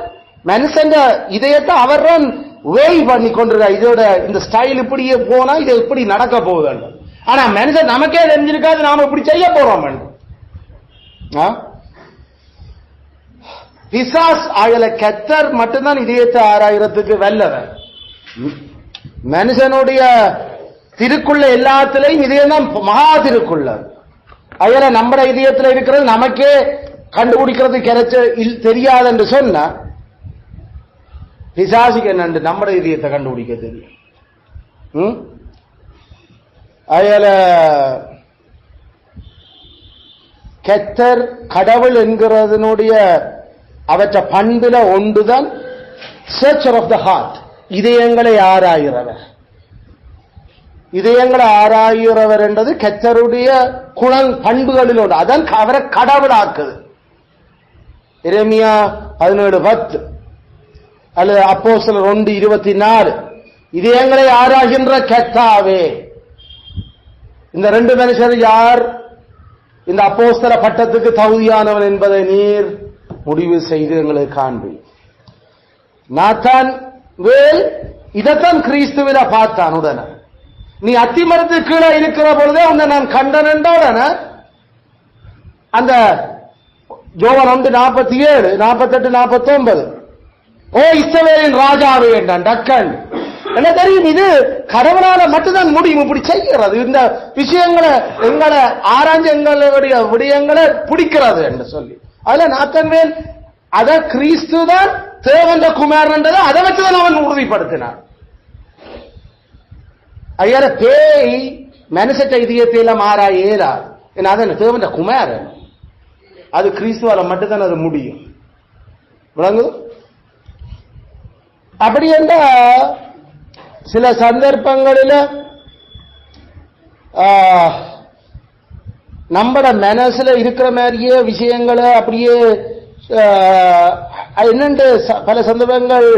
மனுஷன் இதயத்தை அவர் வேய் பண்ணி கொண்டிருக்கார். இதோட இந்த ஸ்டைல் இப்படியே போனா இது எப்படி நடக்க போகுது. ஆனா மனுஷன் நமக்கே தெரிஞ்சிருக்காது நாம இப்படி செய்ய போறோம். பிசாஸ் ஆகல, கர்த்தர் மட்டும்தான் இதயத்தை ஆராயறதுக்கு வல்லவர். மனுஷனுடைய திருக்குள்ள எல்லாத்திலையும் இதயம் தான் மகா திருக்குள்ள. அதுல நம்ம இதயத்தில் இருக்கிறது நமக்கே கண்டுபிடிக்கிறது கிடைச்ச தெரியாது என்று சொன்னா பிசாசுக்கு என்ன நம்ம இதயத்தை கண்டுபிடிக்க தெரியும். அதுல கர்த்தர் கடவுள் என்கிறதனுடைய அவற்ற பண்புல ஒன்றுதான் சர்ச்சர் ஆஃப் த ஹார்ட், இதயங்களை ஆராய்கிறவர். இதயங்களை ஆராய்கிறவர் என்றது கர்த்தருடைய பண்புகளில் ஒன்று. அதான் அவரை கடவுளாக்குது. எரேமியா 17:10 அல்லது அப்போஸ்தலர் 1:24 இதயங்களை ஆராய்கின்ற கர்த்தாவே. இந்த ரெண்டு மனுஷர் யார் இந்த அப்போஸ்தல பட்டத்துக்கு தகுதியானவன் என்பதை நீர் முடிவு செய்து எங்களுக்கு காண்பி. நாத்தான் வேல் இதைத்தான் கிறிஸ்துவில பார்த்தான். உடனே நீ அத்திமரத்து கீழே இருக்கிற பொழுதே உன்னை நான் கண்டன் உடனே அந்த யோவான் 1:47, 48, 49 ஓ இஸ்ரவேலின் ராஜாவே என்றான். டக்கன் என்ன தெரியும், இது கடவுளால மட்டும்தான் முடியும் இப்படி செய்கிறது. இந்த விஷயங்களை எங்களை ஆராய்ஞ்சு எங்களுடைய விடயங்களை பிடிக்கிறது என்று சொல்லி அதுல நாத்தன்வேல் அத கிறிஸ்து தான் தேவன்ற குமாரன் அதை வச்சுதான் அவன் உறுதிப்படுத்தினான். ஐயார பேய் மனுஷ இதயத்தை எல்லாம் ஆராய இயலாது. ஏன்னா அதன் தேவன்ற குமாரன், அது கிறிஸ்துவால மட்டும்தான் அது முடியும். விளங்குது? அப்படி என்ற சில சந்தர்ப்பங்களில் நம்மட மனசுல இருக்கிற மாதிரியே விஷயங்களை அப்படியே என்னென்று பல சந்தர்ப்பங்கள்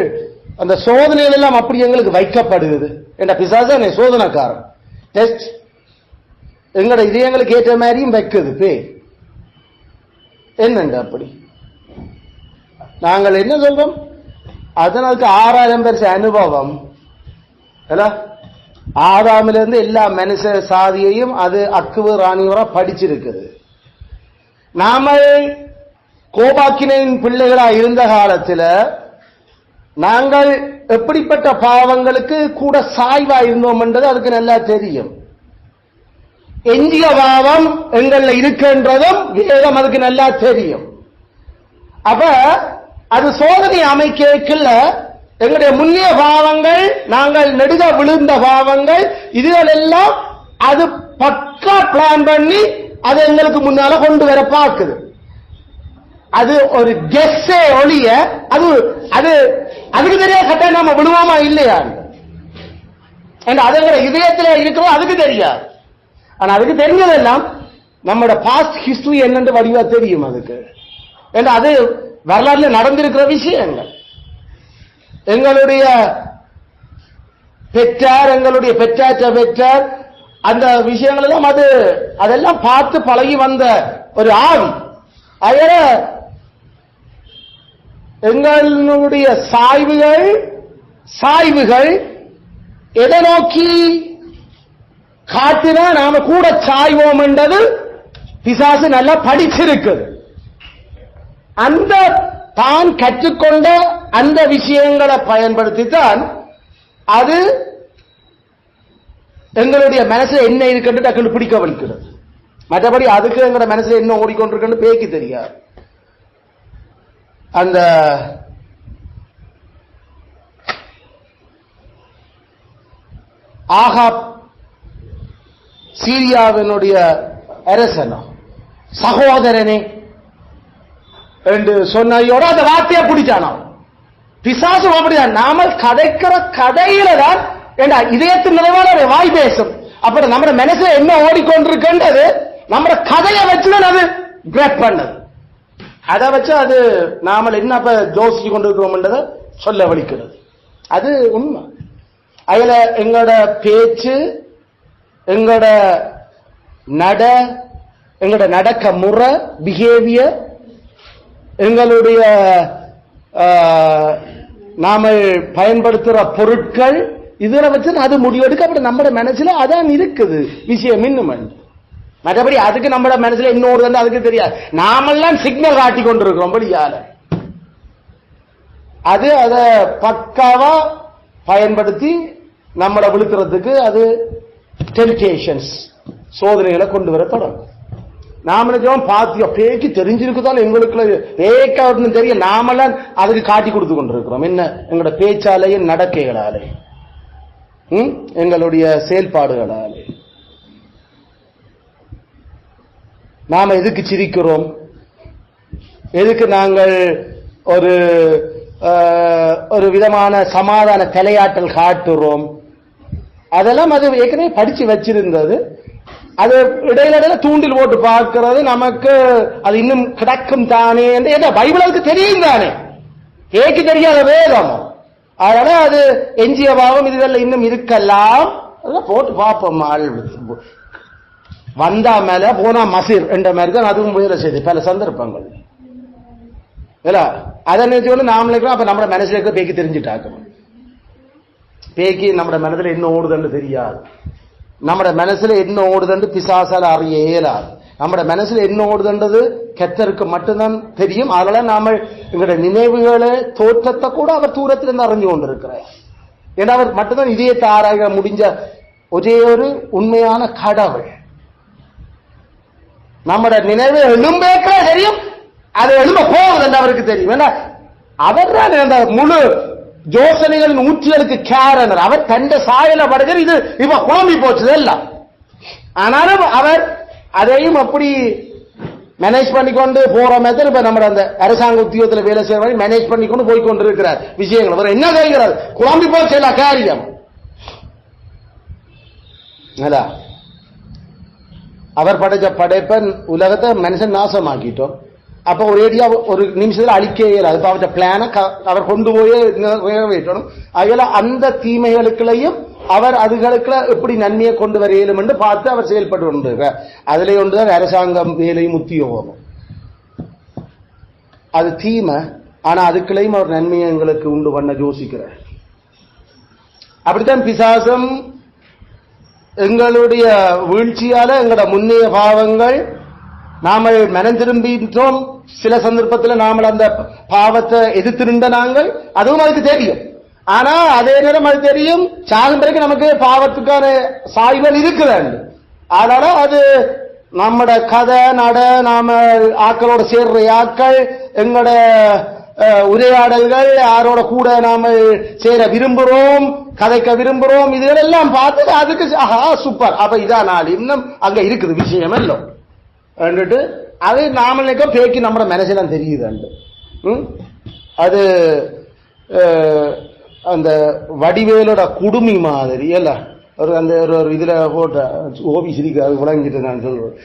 அந்த சோதனைகள் எல்லாம் அப்படி எங்களுக்கு வைக்கப்படுகிறது. என்ற பிசாசு சோதனைக்காரன் டெஸ்ட் எங்கட இதயங்களுக்கு ஏற்ற மாதிரியும் வைக்குது பே. என்னங்க அப்படி நாங்கள் என்ன சொல்றோம், அதனால 6000 பேர் அனுபவம் ஆதாமிலிருந்து எல்லா மனுஷ சாதியையும் அது அக்குவ ராணிவரா படிச்சிருக்குது. நாம கோபாக்கினின் பிள்ளைகளா இருந்த காலத்தில் நாங்கள் எப்படிப்பட்ட பாவங்களுக்கு கூட சாய்வா இருந்தோம் என்றது அதுக்கு நல்லா தெரியும். எஞ்சிய பாவம் எங்கள்ல இருக்கின்றதும் வேதம் அதுக்கு நல்லா தெரியும். அப்ப அது சோதனை அமைக்கல எங்களுடைய முன்னிய பாவங்கள், நாங்கள் நெடுக விழுந்த பாவங்கள், இதுகள் எல்லாம் அது பக்கா பிளான் பண்ணி அது எங்களுக்கு முன்னால கொண்டு வர பார்க்குது. அது ஒரு கெஸ்ஸே ஒழிய அது அது அதுக்கு தெரியாது கட்டாயம் நாம விழுவோமா இல்லையா அதுங்கிற இதயத்தில் இருக்கிறோம் அதுக்கு தெரியாது. ஆனா அதுக்கு தெரிஞ்சதெல்லாம் நம்மளோட பாஸ்ட் ஹிஸ்டரி என்னென்று வடிவா தெரியும் அதுக்கு. ஏன்னா அது வரலாறுல நடந்திருக்கிற விஷயங்கள். எங்களுடைய பெற்றார், எங்களுடைய பெற்றாற்ற பெற்றார், அந்த விஷயங்கள் எல்லாம் அதெல்லாம் பார்த்து பழகி வந்த ஒரு ஆவி. அதனால எங்களுடைய சாய்வுகள் எதை நோக்கி காட்டினா நாம கூட சாய்வோம் என்றது பிசாசு நல்லா படிச்சிருக்குது. அந்த தான் கற்றுக்கொண்ட அந்த விஷயங்களை பயன்படுத்தித்தான் அது எங்களுடைய மனசுல என்ன இருக்கின்றது டக்குன்னு பிடிக்க வலிக்கிறது. மற்றபடி அதுக்கு எங்களோட மனசுல என்ன ஓடிக்கொண்டிருக்குன்னு பேய்க்கு தெரியாது. அந்த ஆகாப் சீரியாவினுடைய அரசனோ சகோதரனே என்று சொன்னையோட அந்த வார்த்தையை பிடிச்சானோ பிசாசு அப்படிதான். நாம கதைக்கிற கதையில தான் ஏண்டா இதயத்தின் நிறைவான வாய் பேசும். அப்புறம் நம்ம மனசுல என்ன ஓடிக்கொண்டிருக்கின்றது நம்ம கதையை வச்சுதான் அது கிராப் பண்ணது. அதை வச்சு அது நாம என்ன யோசிச்சு கொண்டிருக்கிறோம்ன்றத சொல்ல வலிக்கிறது. அது உண்மை. அதுல எங்களோட பேச்சு, எங்களோட எங்களோட நடக்க முறை, பிஹேவியர், எங்களுடைய நாம பயன்படுத்துற பொருட்கள், இதுல வச்சு அது முடிவெடுக்க அப்படி நம்ம மனசுல அதான் இருக்குது விஷயம். இன்னும் மற்றபடி அதுக்கு நம்ம மனசுல இன்னொரு வந்து அதுக்கு தெரியாது. நாமெல்லாம் சிக்னல் காட்டி கொண்டிருக்கிறோம் படியால. அது அதை பக்காவா பயன்படுத்தி நம்மளை விழுக்கிறதுக்கு அது டெம்டேஷன்ஸ், சோதனைகளை கொண்டு வர தொடங்கும். நாமளும் பாத்தியோ பேக்கி தெரிஞ்சிருக்குதான் எங்களுக்கு பேக்க தெரியும். நாமெல்லாம் அதுக்கு காட்டி கொடுத்து கொண்டிருக்கிறோம். என்ன எங்களோட பேச்சாலையும் நடக்கைகளாலே, எங்களுடைய செயல்பாடுகளாலே. நாம எதுக்கு சிரிக்கிறோம், எதுக்கு நாங்கள் ஒரு விதமான சமாதான தலையாட்டல் காட்டுறோம், அதெல்லாம் அது ஏற்கனவே படிச்சு வச்சிருந்தது. அது இடையில தூண்டில் போட்டு பார்க்கிறது நமக்கு அது இன்னும் கிடக்கும் தானே என்று பைபிளுக்கு தெரியும் தானே, ஏக்கு தெரியாத வேதம். அதனால அது எஞ்சிய பாவம் இதுல இன்னும் இருக்கலாம். அதெல்லாம் போட்டு பார்ப்போம். ஆள் வந்தா மேல போனா மசீர் என்ற மாதிரி தான் அதுவும் முயல செய்து பல சந்தர்ப்பங்கள் இல்ல. அதை நினைச்சு நாம அப்ப நம்ம மனசுல இருக்க பேக்கி தெரிஞ்சுட்டாக்க, பேக்கி நம்ம மனசுல என்ன ஓடுதுன்னு தெரியாது. நம்ம மனசுல என்ன ஓடுதுன்னு பிசாசால அறிய இயலாது. நம்ம மனசுல என்ன ஓடுதுன்றது கர்த்தருக்கு மட்டும்தான் தெரியும். அதனால நாம எங்களுடைய நினைவுகளை, தோற்றத்தை கூட அவர் தூரத்திலிருந்து அறிஞ்சு கொண்டிருக்கிறார். ஏன்னா அவர் மட்டும்தான் இதயத்தை ஆராய முடிஞ்ச ஒரே ஒரு உண்மையான கடவுள். நம்மட நினைவு எழும்பேக்க தெரியும், அது எழும்ப போகுது என்று அவருக்கு தெரியும். ஏன்னா அவர் தான் அந்த முழு யோசனைகள் நூற்றுகளுக்கு கேரனர். அவர் தண்ட சாயல படுகிற இது இப்ப குழம்பி போச்சு எல்லாம். ஆனாலும் அவர் அதையும் அப்படி மேனேஜ் பண்ணிக்கொண்டு போற மாதிரி இப்ப நம்ம அந்த அரசாங்க உத்தியோகத்தில் வேலை செய்யற மாதிரி மேனேஜ் பண்ணிக்கொண்டு போய்கொண்டு இருக்கிறார் விஷயங்கள். அவர் என்ன செய்கிறார், குழம்பி போச்சு எல்லா காரியம். அவர் படைச்ச படைப்பன் உலகத்தை மனுஷன் நாசமாக்கிட்டோம். அப்ப ஒரு ஏரியா ஒரு நிமிஷத்துல அழிக்க இயலாது. இப்ப அவற்ற பிளான அவர் கொண்டு போய் நிறைவேற்றணும். அதில் அந்த தீமைகளுக்குள்ளையும் அவர் அதுகளுக்குள்ள எப்படி நன்மையை கொண்டு வர இயலும் என்று பார்த்து அவர் செயல்பட்டு கொண்டிருக்கிறார். அதுல ஒன்றுதான் அரசாங்கம் வேலையும் உத்தியோகமும். அது தீமை, ஆனா அதுக்குள்ளையும் அவர் நன்மையை எங்களுக்கு உண்டு பண்ண யோசிக்கிறார். அப்படித்தான் பிசாசம் எங்களுடைய வீழ்ச்சியால எங்களோட முன்னைய பாவங்கள் நாம மனம் திரும்பிட்டோம். சில சந்தர்ப்பத்தில் நாம அந்த பாவத்தை எதிர்த்திருந்த நாங்கள், அதுவும் அதுக்கு தெரியும். ஆனா அதே நேரம் அது தெரியும் சாகும் பிறகு நமக்கு பாவத்துக்கான சாய்கள் இருக்குதாண்டு. அதனால அது நம்மட கதை நட, நாம ஆக்களோட சேர்ற ஆக்கள், எங்களோட உரையாடல்கள், யாரோட கூட நாம சேர விரும்புறோம், கதைக்க விரும்புறோம், இதுகளெல்லாம் பார்த்து அதுக்கு சூப்பர், அப்ப இதான் நாள் இன்னும் அங்க இருக்குது விஷயம் எல்லாம் அது நாம பேக்கி நம்ம மனசெல்லாம் தெரியுது. அது அந்த வடிவேலோட குடுமி மாதிரி இல்ல, ஒரு அந்த ஒரு இதுல போட்ட ஓபி சிரிக்க விளங்கிட்டு நான் சொல்றேன்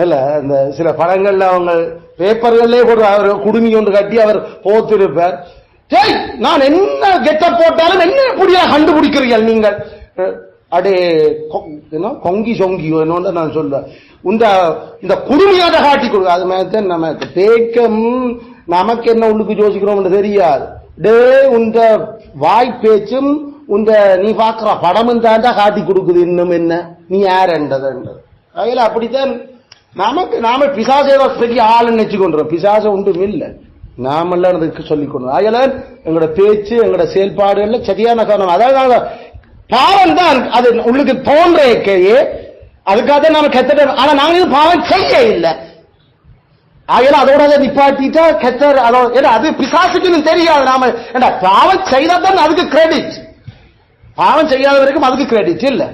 இல்ல. அந்த சில படங்கள்ல அவங்க பேப்பர்களே போட்டு அவர் குடுமி ஒன்று கட்டி அவர் போத்திருப்பார். நான் என்ன கெட்ட போட்டாலும் என்ன புடியா கண்டுபிடிக்கிறீர்கள் நீங்கள், அடே கொங்கி சொங்கி என்னோட நான் சொல்ல இந்த குடுமையாத காட்டி கொடுக்க. அது மாதிரி நமக்கு தேக்கம், நமக்கு என்ன உள்ளுக்கு யோசிக்கிறோம் தெரியாது. டே உண்ட வாய் பேச்சும் உண்ட நீ பாக்குற படமும் தாண்டா காட்டி கொடுக்குது. இன்னும் என்ன நீ யாருன்றது அதில் அப்படித்தான் நமக்கு நாம பிசாசை பெரிய ஆளுன்னு நினைச்சு கொண்டுறோம். பிசாசை ஒன்றும் இல்லை, நாமெல்லாம் அதுக்கு சொல்லிக் கொண்டோம். அதில் எங்களோட பேச்சு, எங்களோட செயல்பாடுகள்ல சரியான காரணம். அதாவது பாவம் தான் அது உள்ளுக்கு தோன்றையே, அதுக்காக நாம கெத்த. ஆனா நாங்க பாவம் செய்ய இல்லை. ஆகல அதோட அதை நிப்பாட்டிட்டா கெத்தர் அதோட அது பிசாசுக்கு தெரியாது. நாம பாவம் செய்தாதான் அதுக்கு கிரெடிட், பாவம் செய்யாத வரைக்கும் அதுக்கு கிரெடிட் இல்லை.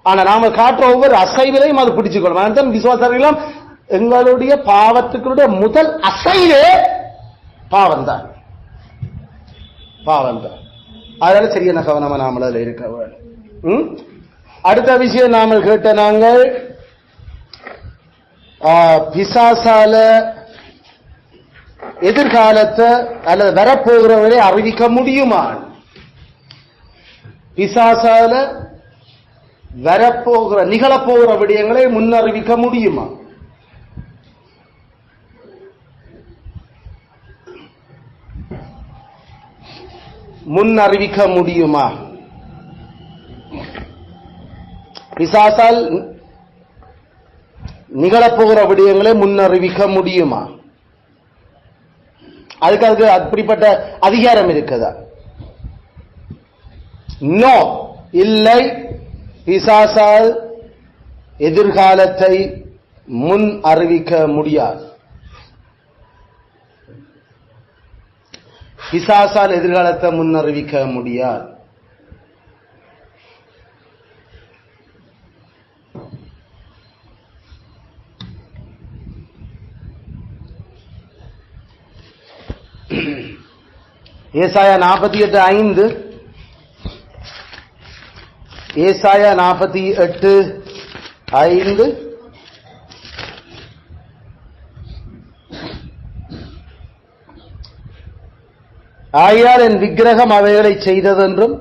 ஆனா நாம காட்டுற ஒவ்வொரு அசைவிலையும் அது பிடிச்சுக்கணும். விசுவாசம் எங்களுடைய பாவத்துக்களுடைய முதல் அசைவே பாவம் தான், பாவம் தான். அதனால சரியான கவனமா நாம அதுல இருக்க வேண்டும். அடுத்த விஷயம் நாமல் கேட்ட நாங்கள் பிசாசால எதிர்காலத்தை அல்லது வரப்போகிறவரை அறிவிக்க முடியுமா? பிசாசால வரப்போகிற நிகழப்போகிற விடயங்களை முன்னறிவிக்க முடியுமா? முன்னறிவிக்க முடியுமா? பிசாசால் நிகழப்போகிற விடயங்களை முன்னறிவிக்க முடியுமா? அதுக்கு அப்படிப்பட்ட அதிகாரம் இருக்குதா? நோ, இல்லை. பிசாசால் எதிர்காலத்தை முன் அறிவிக்க முடியாது. பிசாசால் எதிர்காலத்தை முன் அறிவிக்க முடியாது. ஏசாயா 48:5, ஏசாயா 48:5, ஆகையால் என் விக்கிரகம் அவைகளை செய்ததென்றும்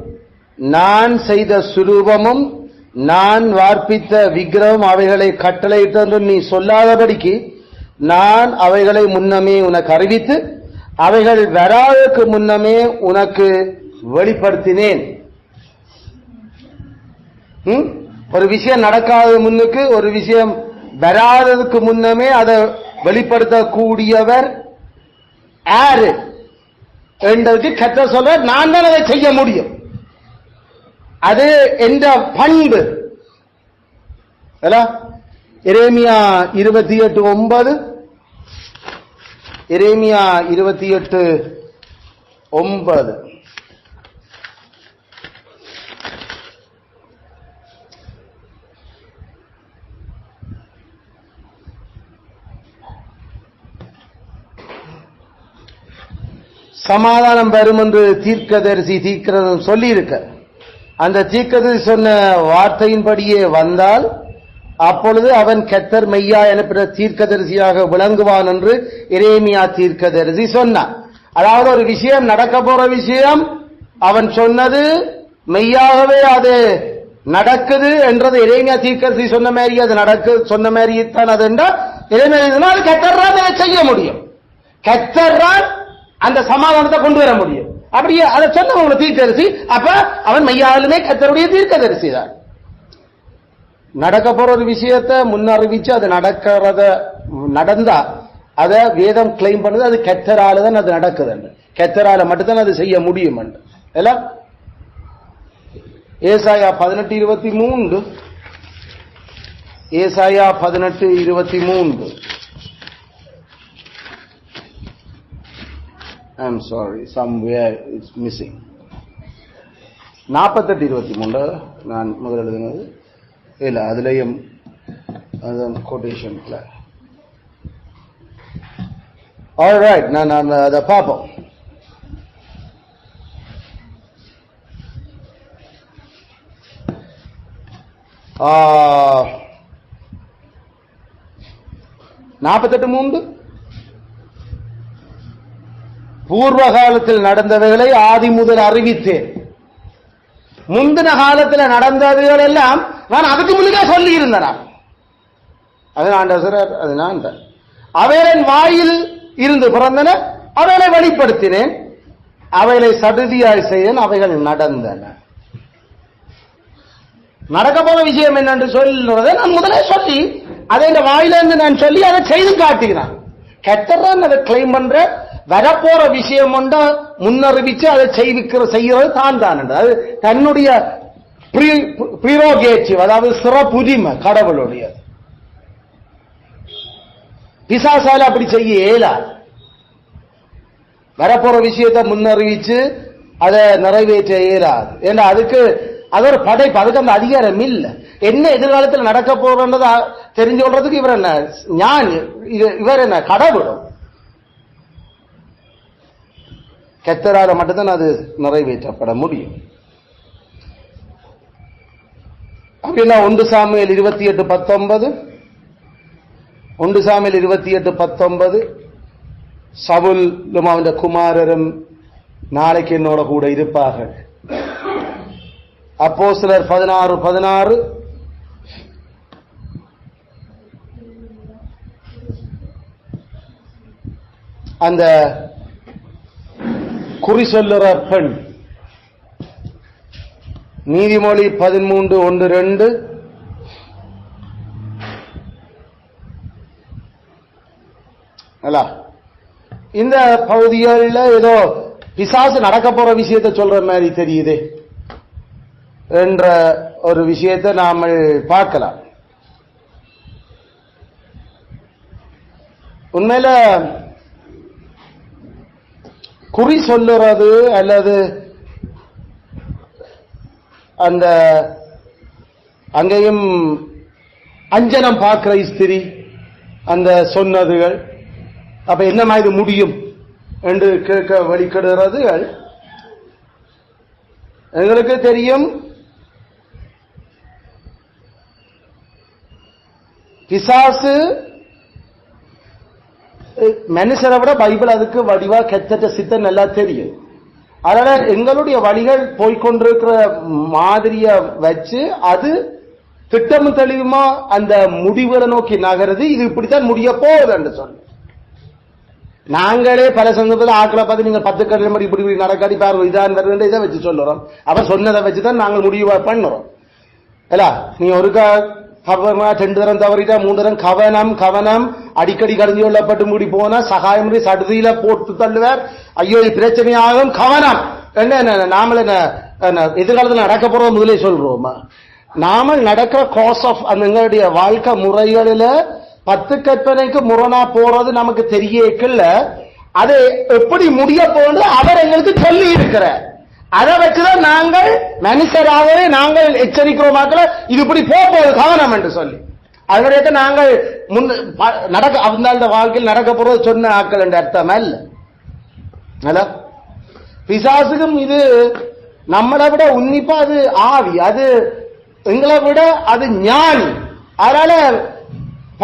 நான் செய்த சுரூபமும் நான் வார்ப்பித்த விக்கிரகம் அவைகளை கட்டளையிட்டென்றும் நீ சொல்லாதபடிக்கு நான் அவைகளை முன்னமே உனக்கு அறிவித்து அவைகள் வராதற்கு முன்னமே உனக்கு வெளிப்படுத்தினேன். ஒரு விஷயம் நடக்காத முன்னுக்கு, ஒரு விஷயம் வராததுக்கு முன்னமே அதை வெளிப்படுத்தக்கூடியவர் யாரு என்றதுக்கு கர்த்தர் சொல்ற, நான் தான் அதை செய்ய முடியும். அது என்ற பண்பு. எரேமியா 28:9, எரேமியா 28:9. சமாதானம் வரும் என்று தீர்க்கதரிசி தீர்க்கிறதும் சொல்லி இருக்க, அந்த தீர்க்கதரிசி சொன்ன வார்த்தையின்படியே வந்தால் அப்பொழுது அவன் கர்த்தர் மெய்யா எனப்பட்ட தீர்க்கதரிசியாக விளங்குவான் என்று எரேமியா தீர்க்கதரிசி சொன்னான். அதாவது ஒரு விஷயம் நடக்க போற விஷயம் அவன் சொன்னது மெய்யாகவே அது நடக்குது என்றது எரேமியா தீர்க்கதரிசி சொன்ன மாதிரி அது சொன்ன மாதிரி தான் அது என்றால் எரேமியா அது கர்த்தரால் செய்ய முடியும். கர்த்தரால் அந்த சமாதானத்தை கொண்டு வர முடியும். அப்படியே அதை சொன்ன தீர்க்கதரிசி, அப்ப அவன் மெய்யாலுமே கர்த்தருடைய தீர்க்கதரிசி தான். நடக்க போற ஒரு விஷயத்தை முன்னறிவிச்சு அது நடந்தா அதை வேதம் கிளைம் பண்ணுது, அது கர்த்தரால தான் அது நடக்குது, கர்த்தரால மட்டும்தான் அது செய்ய முடியும். ஏசாயா 18:23, ஏசாயா 18:23. I'm sorry, somewhere it's missing. 48:23 நான் முதல் எழுதுனது இல்ல, அதுலயும் அதான் கோட்டேஷன்ல. ஆல்ரைட், நான் அதை பார்ப்போம். (48:3) பூர்வ காலத்தில் நடந்தவைகளை ஆதி முதல் அறிவித்தேன். முந்தின காலத்தில் நடந்தவைகள் எல்லாம் நான் அதுக்கு முன்னே சொல்லி இருந்தேன். அது நான் தான். அவைகளின் வாயில் இருந்து பிறந்தன, அவைகளை வெளிப்படுத்தினேன், அவைகளை சடுதியாய் செய்தேன், அவைகள் நடந்தன. நடக்க போற விஷயம் என்னென்று சொல்றதை நான் முதலே சொல்லி அதை இந்த வாயிலிருந்து நான் சொல்லி அதை செய்து காட்டுகிறான். கர்த்தர் அதை கிளைம் பண்ற, வரப்போற விஷயம் ஒன்ற முன்னறிவிச்சு அதை செய்கிறது தான் தான். அது தன்னுடைய பிரோகேட்டிவ், அதாவது சிறப்புரிமை கடவுளுடைய. பிசாசால அப்படி செய்ய இயலாது. வரப்போற விஷயத்தை முன்னறிவிச்சு அதை நிறைவேற்ற இயலாது. ஏன்னா அதுக்கு அது ஒரு படைப்பு, அதுக்கு அந்த அதிகாரம் இல்லை. என்ன எதிர்காலத்தில் நடக்க போறத தெரிஞ்சு கொள்றதுக்கு இவர் என்ன ஞானி, இவர் என்ன கடவுளும். கர்த்தரால மட்டும்தான் அது நிறைவேற்றப்பட முடியும். அப்படின்னா 1 சாமுவேல் 28:19 1 சாமுவேல் 28:19 சவுலும் அவன் குமாரரும் நாளைக்கு என்னோட கூட இருப்பார்கள். அப்போஸ்தலர் 16:16 அந்த குறி சொல்லுற பெண். நீதிமொழி 13:1-2 அல்ல. இந்த பகுதிகளில் ஏதோ பிசாசு நடக்க போற விஷயத்தை சொல்ற மாதிரி தெரியுது என்ற ஒரு விஷயத்தை நாம் பார்க்கலாம். உண்மையில குறி சொல்லுறது அல்லது அந்த அங்கேயும் அஞ்சனம் பார்க்கிற ஸ்திரி அந்த சொன்னதுகள் அப்ப என்ன மாதிரி முடியும் என்று கேட்க வழிகடுகிறதுகள் எங்களுக்கு தெரியும். பிசாசு மனுஷரை விட பைபிள் அதுக்கு வடிவா கெச்சட்ட சித்தம் நல்லா தெரியும். அதனால எங்களுடைய வழிகள் போய்கொண்டிருக்கிற மாதிரிய வச்சு அது திட்டமும் தெளிவுமா அந்த முடிவுகளை நோக்கி நகருது. இது இப்படித்தான் முடிய போகுது என்று சொல்லு. நாங்களே பல சந்தர்ப்பத்தில் ஆக்களை பார்த்து நீங்க 10 கடிதம் படி இப்படி நடக்காடி பார்வை இதான் வருது இதை வச்சு சொல்லுறோம். அப்ப சொன்னதை வச்சுதான் நாங்கள் முடிவு பண்ணுறோம். இல்ல நீங்க ஒருக்கா 2 தரம் தவறிட்டா 3 தரம் கவனம் கவனம் அடிக்கடி கடிஞ்சு கொள்ளப்பட்டு முடி போனா சகாயம் சடுதியில போட்டு தள்ளுவார். ஐயோ இது பிரச்சனையாகும் கவனம். என்ன நாம என்ன எதிர்காலத்தில் நடக்க போறோம் முதலே சொல்றோமா? நாம நடக்கிற காஸ் ஆஃப் அந்த எங்களுடைய வாழ்க்கை முறைகளில 10 கற்பனைக்கு முரணா போறது நமக்கு தெரியல. அது எப்படி முடிய போன்னு அவர் எங்களுக்கு சொல்லி இருக்கிறார். அதை வச்சுதான் நாங்கள் மனுஷராகவே நாங்கள் எச்சரிக்கிறோமாக்கல இது இப்படி போகுது கவனம் என்று சொல்லி. அதனுடைய நாங்கள் நடக்க அந்த வாழ்க்கையில் நடக்க போறது சொன்ன ஆக்கள் என்ற அர்த்தமா இல்ல. பிசாசுக்கும் இது நம்மளை விட உன்னிப்பா அது ஆவி, அது எங்களை விட அது ஞானி. அதனால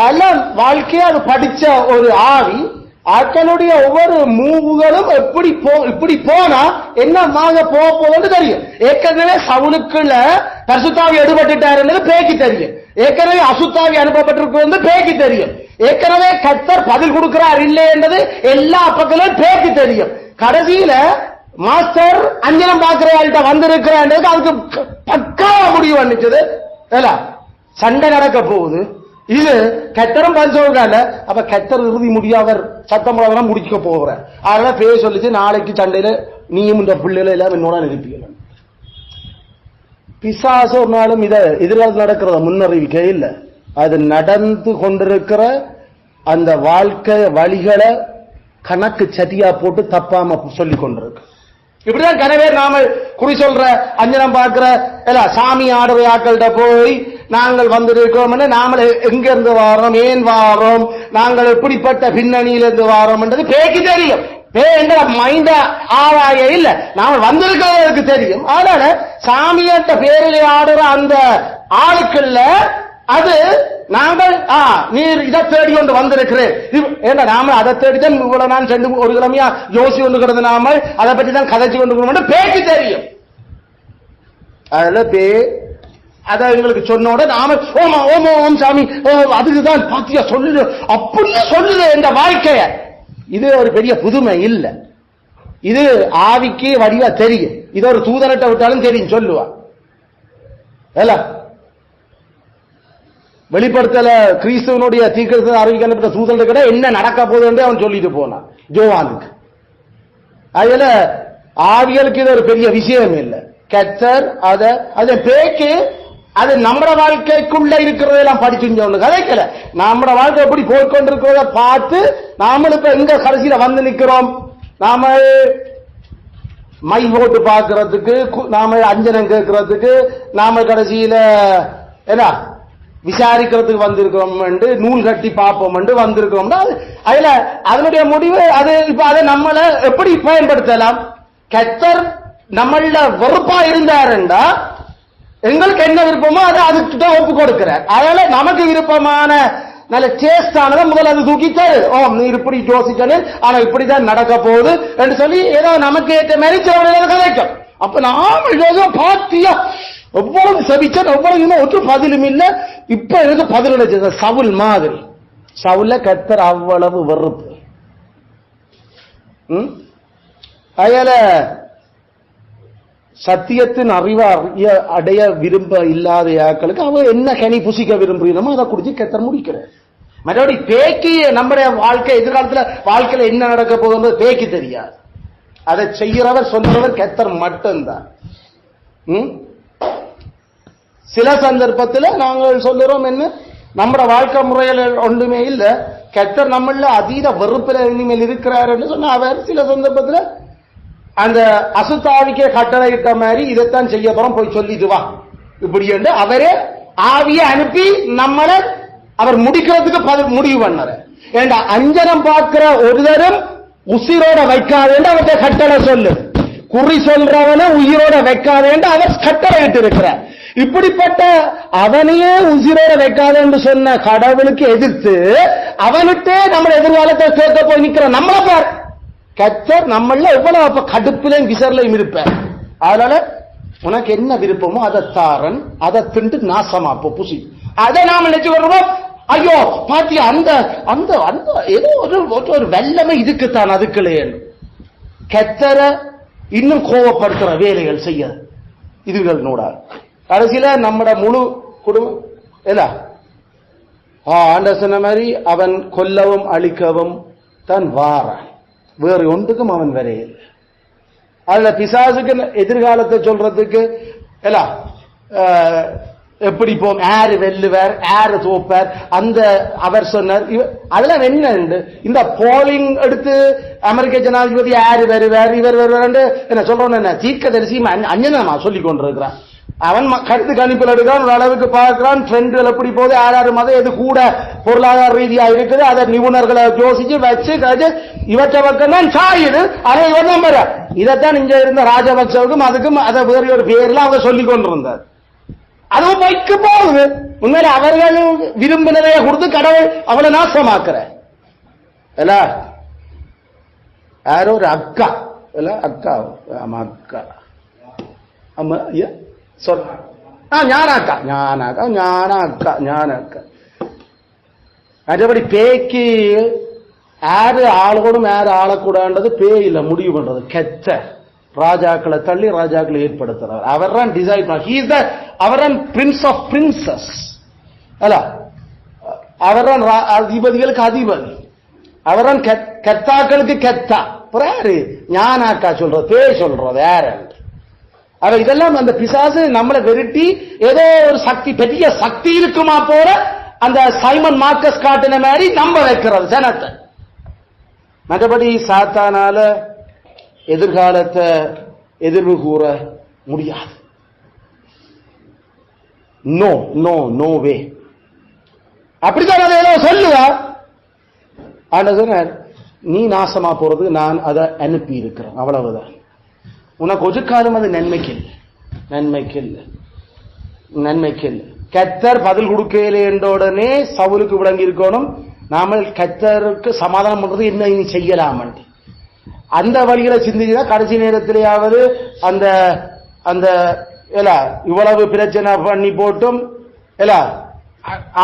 பல வாழ்க்கையை அது படிச்ச ஒரு ஆவி. ஆட்களுடைய ஒவ்வொரு மூவுகளும் இப்படி போனா என்னமாக போகுதுன்னு தெரியும். ஏற்கனவே சவுலுக்குள்ள பரிசுத்தாவி எடுபட்டுட்டாருன்னு பேக்கி தெரியும். ஏற்கனவே அசுத்தாவி அனுப்பப்பட்டிருக்கு பேக்கி தெரியும். ஏற்கனவே கர்த்தர் பதில் கொடுக்கிறார் இல்லை என்பது எல்லா பக்கத்திலும் பேக்கி தெரியும். கடைசியில மாஸ்டர் அஞ்சனம் பார்க்கிறவர்கள்ட்ட வந்திருக்கிறான் அதுக்கு பக்காவா முடிவு பண்ணிச்சது. சண்டை நடக்க போகுது. இது கத்தரும் பஞ்சோகால. அப்ப கத்தர் இறுதி முடியாவர் சத்தம் முடிக்க போகிற. அதனால பேச சொல்லிச்சு நாளைக்கு சண்டையில நீயும் இந்த பிள்ளைகளை எல்லாம் என்னோட நிரப்பிக்கல. பிசாசு ஒரு நாளும் இத எதிர்காலத்தில் நடக்கிறத முன்னறிவிக்க இல்லை. அது நடந்து கொண்டிருக்கிற அந்த வாழ்க்கை வழிகளை கணக்கு சதியா போட்டு தப்பாம சொல்லிக் கொண்டிருக்கு. இப்படிதான் கனவே நாம குறி சொல்ற அஞ்சனம் பார்க்கிற சாமி ஆடுற ஆக்கள்கிட்ட போய் நாங்கள் வந்திருக்கோம், நாம எங்க இருந்து வாரோம், ஏன் வாரோம், நாங்கள் எப்படிப்பட்ட பின்னணியிலிருந்து வாரோம் என்றது பேக்கு தெரியும். மைண்ட ஆவாய இல்ல, நாம வந்திருக்கிறவருக்கு தெரியும். அதனால சாமியற்ற பேரிலே ஆடுற அந்த ஆளுக்கள்ல அது நாங்கள் நீர் இதை தேடி கொண்டு வந்திருக்கிறேன். நாம அதை தேடிதான் இவ்வளவு நான் 2 கிழமையா யோசி கொண்டு கிடந்து நாம அதை பற்றி தான் கதைச்சு கொண்டு பேக்கு தெரியும். அதுல அத எங்களுக்கு சொன்னோட நாம ஓமா ஓமோ ஓம் சாமி அதுக்குதான் பாத்தியா சொல்லுது அப்படியே சொல்லுது இந்த வாழ்க்கைய. இது ஒரு பெரிய புதுமை இல்ல. இது ஆவிக்கு வடிவா தெரியும். இது ஒரு தூதரட்டை விட்டாலும் தெரியும் சொல்லுவா. வெளிப்படுத்தல கிறிஸ்துவனுடைய தீர்க்கதரிசனம் அறிவிக்கப்பட்ட தூதன் கிட்ட என்ன நடக்க போகுது அவன் சொல்லிட்டு போனான் ஜோவானுக்கு. அதுல ஆவியலுக்கு இது ஒரு பெரிய விஷயம் இல்லை. கர்த்தர் அத பேக்கு அது நம்ம வாழ்க்கைக்குள்ள இருக்கிறதெல்லாம் படிச்சுன்னு கதைக்கல. நம்ம வாழ்க்கை எப்படி போய்கொண்டிருக்கிறத பார்த்து நாம இப்ப எங்க கடைசியில வந்து நிக்கிறோம். நாம மை ஓட்டு பார்க்கறதுக்கு, நாம அஞ்சனம் கேட்கறதுக்கு, நாம கடைசியில என்ன விசாரிக்கிறதுக்கு வந்திருக்கிறோம், நூல் கட்டி பார்ப்போம் வந்திருக்கிறோம். அதுல அதனுடைய முடிவு அது. இப்ப அதை நம்மள எப்படி பயன்படுத்தலாம்? கர்த்தர் நம்மள வெறுப்பா இருந்தாருண்டா எங்களுக்கு என்ன விருப்பமோ அதை அதுக்கு தான் ஒப்பு கொடுக்கிறார். அதனால நமக்கு விருப்பமான நல்ல டேஸ்ட் ஆனதை முதல்ல அது தூக்கித்தாரு. நீ இப்படி யோசிக்கணும், ஆனா இப்படிதான் நடக்க போகுது என்று சொல்லி ஏதோ நமக்கு ஏற்ற மாதிரி கதைக்கும். அப்ப நாம பாத்தியா எவ்வளவு சபிச்சன், எவ்வளவு ஒற்று பதிலும் இல்ல. இப்ப எனக்கு பதில் கிடைச்சது சவுல் மாதிரி. சவுல கர்த்தர் அவ்வளவு வெறுப்பு. அதனால சத்தியத்தின் அறிவை அடைய விரும்ப இல்லாத ஆக்களுக்கு அவ என்ன கனி புசிக்க விரும்புகிறோமோ அதை குடிச்சு கர்த்தர் முடிக்கிறார். மற்றபடி பேக்கி நம்முடைய வாழ்க்கை எதிர்காலத்துல வாழ்க்கையில என்ன நடக்க போகுது பேக்கி தெரியாது. அதை செய்கிறவர் சொன்னவர் கர்த்தர் மட்டும்தான். சில சந்தர்ப்பத்தில் நாங்கள் சொல்லுறோம் என்ன, நம்ம வாழ்க்கை முறையில் ஒன்றுமே இல்ல, கர்த்தர் நம்மள அதீத வெறுப்பில் இனிமேல் இருக்கிறார் என்று சொன்ன அவர் சில சந்தர்ப்பத்தில் அந்த அசுத்தாவிக்க கட்டளை இட்ட மாதிரி இதைத்தான் செய்ய போறோம் போய் சொல்லிட்டு வா இப்படி என்று அவரே ஆவியை அனுப்பி நம்மளை அவர் முடிக்கிறதுக்கு முடிவு பண்ணாரு. ஏண்டா அஞ்சனம் பார்க்கிற ஒருவரும் உசிரோட வைக்காதேன்னு அவர்கிட்ட கட்டளை சொல்லு, குறி சொல்றவன உயிரோட வைக்காதேன்னு அவர் கட்டளை இட்டு இருக்கிறார். இப்படிப்பட்ட அவனையே உசிரோட வைக்காதேன்னு சொன்ன கடவுளுக்கு எதிர்த்து அவனுட்டே நம்ம எதிர்காலத்தை சேர்க்க போய் நிக்கிற நம்மளை பார். கர்த்தர் நம்மள எவ்வளவு அப்ப கடுப்பிலையும் விசர்லையும் இருப்பார். அதனால உனக்கு என்ன விருப்பமோ அதை தாரன், அதை திண்டு நாசமா புசி. அதை நாம நினைச்சு வருவோம், ஐயோ பாத்தியா அந்த அந்த அந்த ஏதோ ஒரு வெள்ளமே இதுக்குத்தான் அதுக்குள்ளே கர்த்தரை இன்னும் கோபப்படுத்துற வேலைகள் செய்ய இதுகள் நோடா. கடைசியில நம்மட முழு குடும்பம் இல்ல ஆண்ட சொன்ன மாதிரி அவன் கொல்லவும் அழிக்கவும் தான் வாரான், வேறு ஒன்றுக்கும் அவன் வரையில். அதுல பிசாசுக்கு எதிர்காலத்தை சொல்றதுக்கு எல்லாம் எப்படி போம், யாரு வெல்லுவார் யாரு தோப்பார் அந்த அவர் சொன்னார். அதெல்லாம் என்ன இந்த போலிங் எடுத்து அமெரிக்க ஜனாதிபதி யாரு வருவார் இவர் வருவார் என்ன சொல்றோம், என்ன தீர்க்கதரிசி அஞ்சனமா சொல்லி கொண்டிருக்கிறான். அவன் கருத்து கணிப்பில் எடுக்கிறான், ஒரு அளவுக்கு பார்க்கிறான், ட்ரெண்டுகள் எப்படி போகுது, யாராரு மதம் எது கூட பொருளாதார ரீதியா இருக்குது அதை நிபுணர்களை யோசிச்சு வச்சு இவற்றை பக்கம் தான் சாயுது. அதை இவன் நம்புற இதைத்தான் இங்க இருந்த ராஜபக்சவுக்கும் அதுக்கும் அதை வேறு ஒரு பேர்ல அவங்க சொல்லிக் கொண்டிருந்தார். அதுவும் வைக்க போகுது. உண்மையில அவர்கள் விரும்பினதைய கொடுத்து கடவுள் அவளை நாசமாக்குற இல்ல. யாரோ ஒரு அக்கா இல்ல, அக்கா ஆமா அக்கா ஆமா சொல் ஞானாக்கா ஞானாக்கா ஞானாக்கா ஞானாக்கா. மற்றபடி பேய்க்கு யாரு ஆளுகூடும் யாரு ஆளக்கூடாது பேயில முடிவு பண்றது. கெத்த ராஜாக்களை தள்ளி ராஜாக்களை ஏற்படுத்துறார். அவர் தான் டிசைட் பண்ண, அவர் தான் பிரின்ஸ் ஆஃப் பிரின்சஸ் அல்ல, அவர் தான் அதிபதிகளுக்கு அதிபதி, அவர் தான் கெத்தாக்களுக்கு கெத்தா. யாரு ஞானாக்கா சொல்றது, பேய் சொல்றது யாரு. அவ இதெல்லாம் அந்த பிசாசு நம்மளை வெறுட்டி ஏதோ ஒரு சக்தி பெரிய சக்தி இருக்குமா போற அந்த சைமன் மார்க்கஸ் காட்டின மாதிரி நம்ப வைக்கிறது ஜனத்தை. மற்றபடி சாத்தானால எதிர்காலத்தை எதிர்வு கூற முடியாது. No no no way. அப்படித்தான் அதை ஏதோ சொல்லுவா. ஆனா சொன்னார், நீ நாசமா போறது நான் அதை அனுப்பி இருக்கிறேன், அவ்வளவுதான். உனக்கு ஒரு காலம் அது நன்மைக்கு இல்லை, நன்மைக்கு இல்லை, நன்மைக்கு இல்லை. கர்த்தர் பதில் கொடுக்கல என்றவுடனே சவுலுக்கு விளங்கி இருக்கணும், நாமல் கர்த்தருக்கு சமாதானம் பண்றது என்ன இனி செய்யலாம். அந்த வழிகளை சிந்திச்சா கடைசி நேரத்திலேயாவது அந்த அந்த இவ்வளவு பிரச்சனை பண்ணி போட்டும்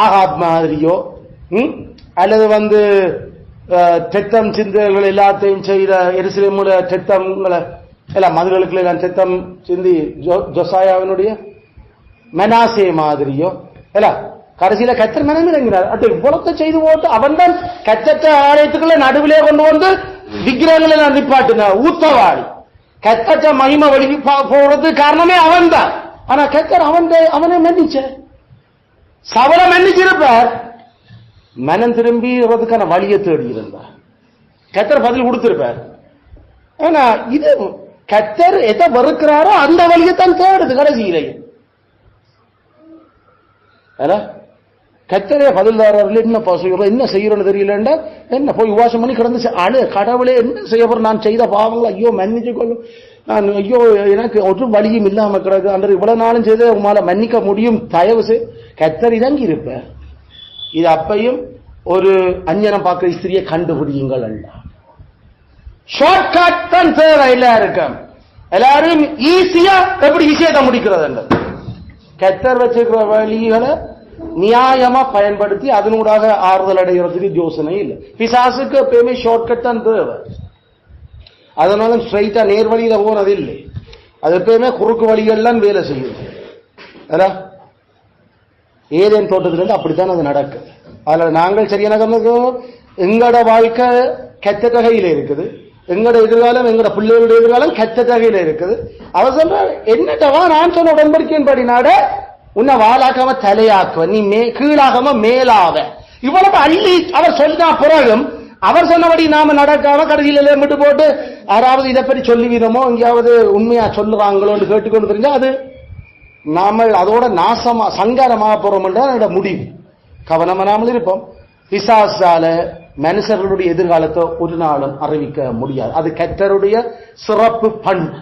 ஆகாப் மாதிரியோ அல்லது தெத்தம் சிந்தனைகள் எல்லாத்தையும் செய்த எருசலேமுடைய தெத்தங்களை மதுகளுக்கு எல்லாம் தெத்தம் சிந்தி ஜோசாயாவினுடைய மெனாசே மாதிரியோ கடைசியில கர்த்தர் மனமிறங்கினார். அது இவ்வளவு செய்து போட்டு அவன் தான் கச்சத்த ஆலயத்துக்குள்ள நடுவிலே கொண்டு வந்து விக்கிரகங்களை நான் நிப்பாட்டினார். ஊத்தவாடி கச்சத்த மகிமை வழி போறது காரணமே அவன் தான். ஆனா கர்த்தர் அவனை மன்னிச்ச சவல மன்னிச்சிருப்பார், மனம் திரும்பிறதுக்கான வழியை தேடி இருந்தார். கர்த்தர் பதில் கொடுத்திருப்பார். ஆனா இது கர்த்தர் எதை வெறுக்கிறாரோ அந்த வழியைத்தான் தேடுது கடைசியிலையும். கர்த்தரே பதில்தாரர்கள் என்னப்பா செய்யறோம், என்ன செய்யறோன்னு தெரியலண்டா என்ன போய் உபாசம் பண்ணி கிடந்து அழு கடவுளே என்ன செய்ய போற, நான் செய்த பாவங்களை ஐயோ மன்னிச்சு கொள்ளும். நான் ஐயோ எனக்கு ஒரு வழியும் இல்லாம கிடக்கு அன்று இவ்வளவு நாளும் செய்து உமால மன்னிக்க முடியும் தயவு கத்தர் இறங்கி இருப்ப. இது அப்பையும் ஒரு அஞ்ஞனம் பார்க்கிற ஸ்திரியை கண்டுபிடியுங்கள் அல்ல. ஷார்ட்கட் தான் தேவை எல்லாருக்கும். எல்லாரும் ஈஸியா எப்படி விஷயத்தை முடிக்கிறது கத்தர் வச்சிருக்கிற வழிகளை நியாயமா பயன்படுத்தி அதனூடாக ஆறுதல் அடைகிறதுக்கு யோசனை இல்லை. பிசாசுக்கு எப்பயுமே ஷார்ட்கட் தான் தேவை. அதனால ஸ்ட்ரைட்டா நேர்வழியில போனது இல்லை. அது எப்பயுமே குறுக்கு வழிகள்லாம் வேலை செய்யுது. ஏதேன் தோட்டத்திலிருந்து அப்படித்தான் அது நடக்குது. அதுல நாங்கள் சரியான எங்கட வாழ்க்கை கெட்ட தகையில இருக்குது, எங்கட எதிர்காலம் எங்கட பிள்ளைகளுடைய எதிர்காலம் கெட்ட தகையில இருக்குது. அவர் சொல்ற என்னட்டவா நான் சொன்ன உடன்படிக்கையின் படி நாட உன்னை வாழாக்காம தலையாக்குவ, நீ கீழாகாம மேலாவ. இவ்வளவு அள்ளி அவர் சொன்னா பிறகும் அவர் சொன்னபடி நாம நடக்காம கடைசியில விட்டு போட்டு யாராவது இதை பற்றி சொல்லுவீரமோ எங்கேயாவது உண்மையா சொல்லுவாங்களோன்னு கேட்டுக்கொண்டு தெரிஞ்சா அது நாம அதோட நாசமா சங்காரமாக போறோம் என்ற முடிவு. கவனமானாமல் இருப்போம். பிசாசால மனுஷர்களுடைய எதிர்காலத்தை ஒரு நாளும் அறிவிக்க முடியாது. அது கர்த்தருடைய சிறப்பு பண்பு.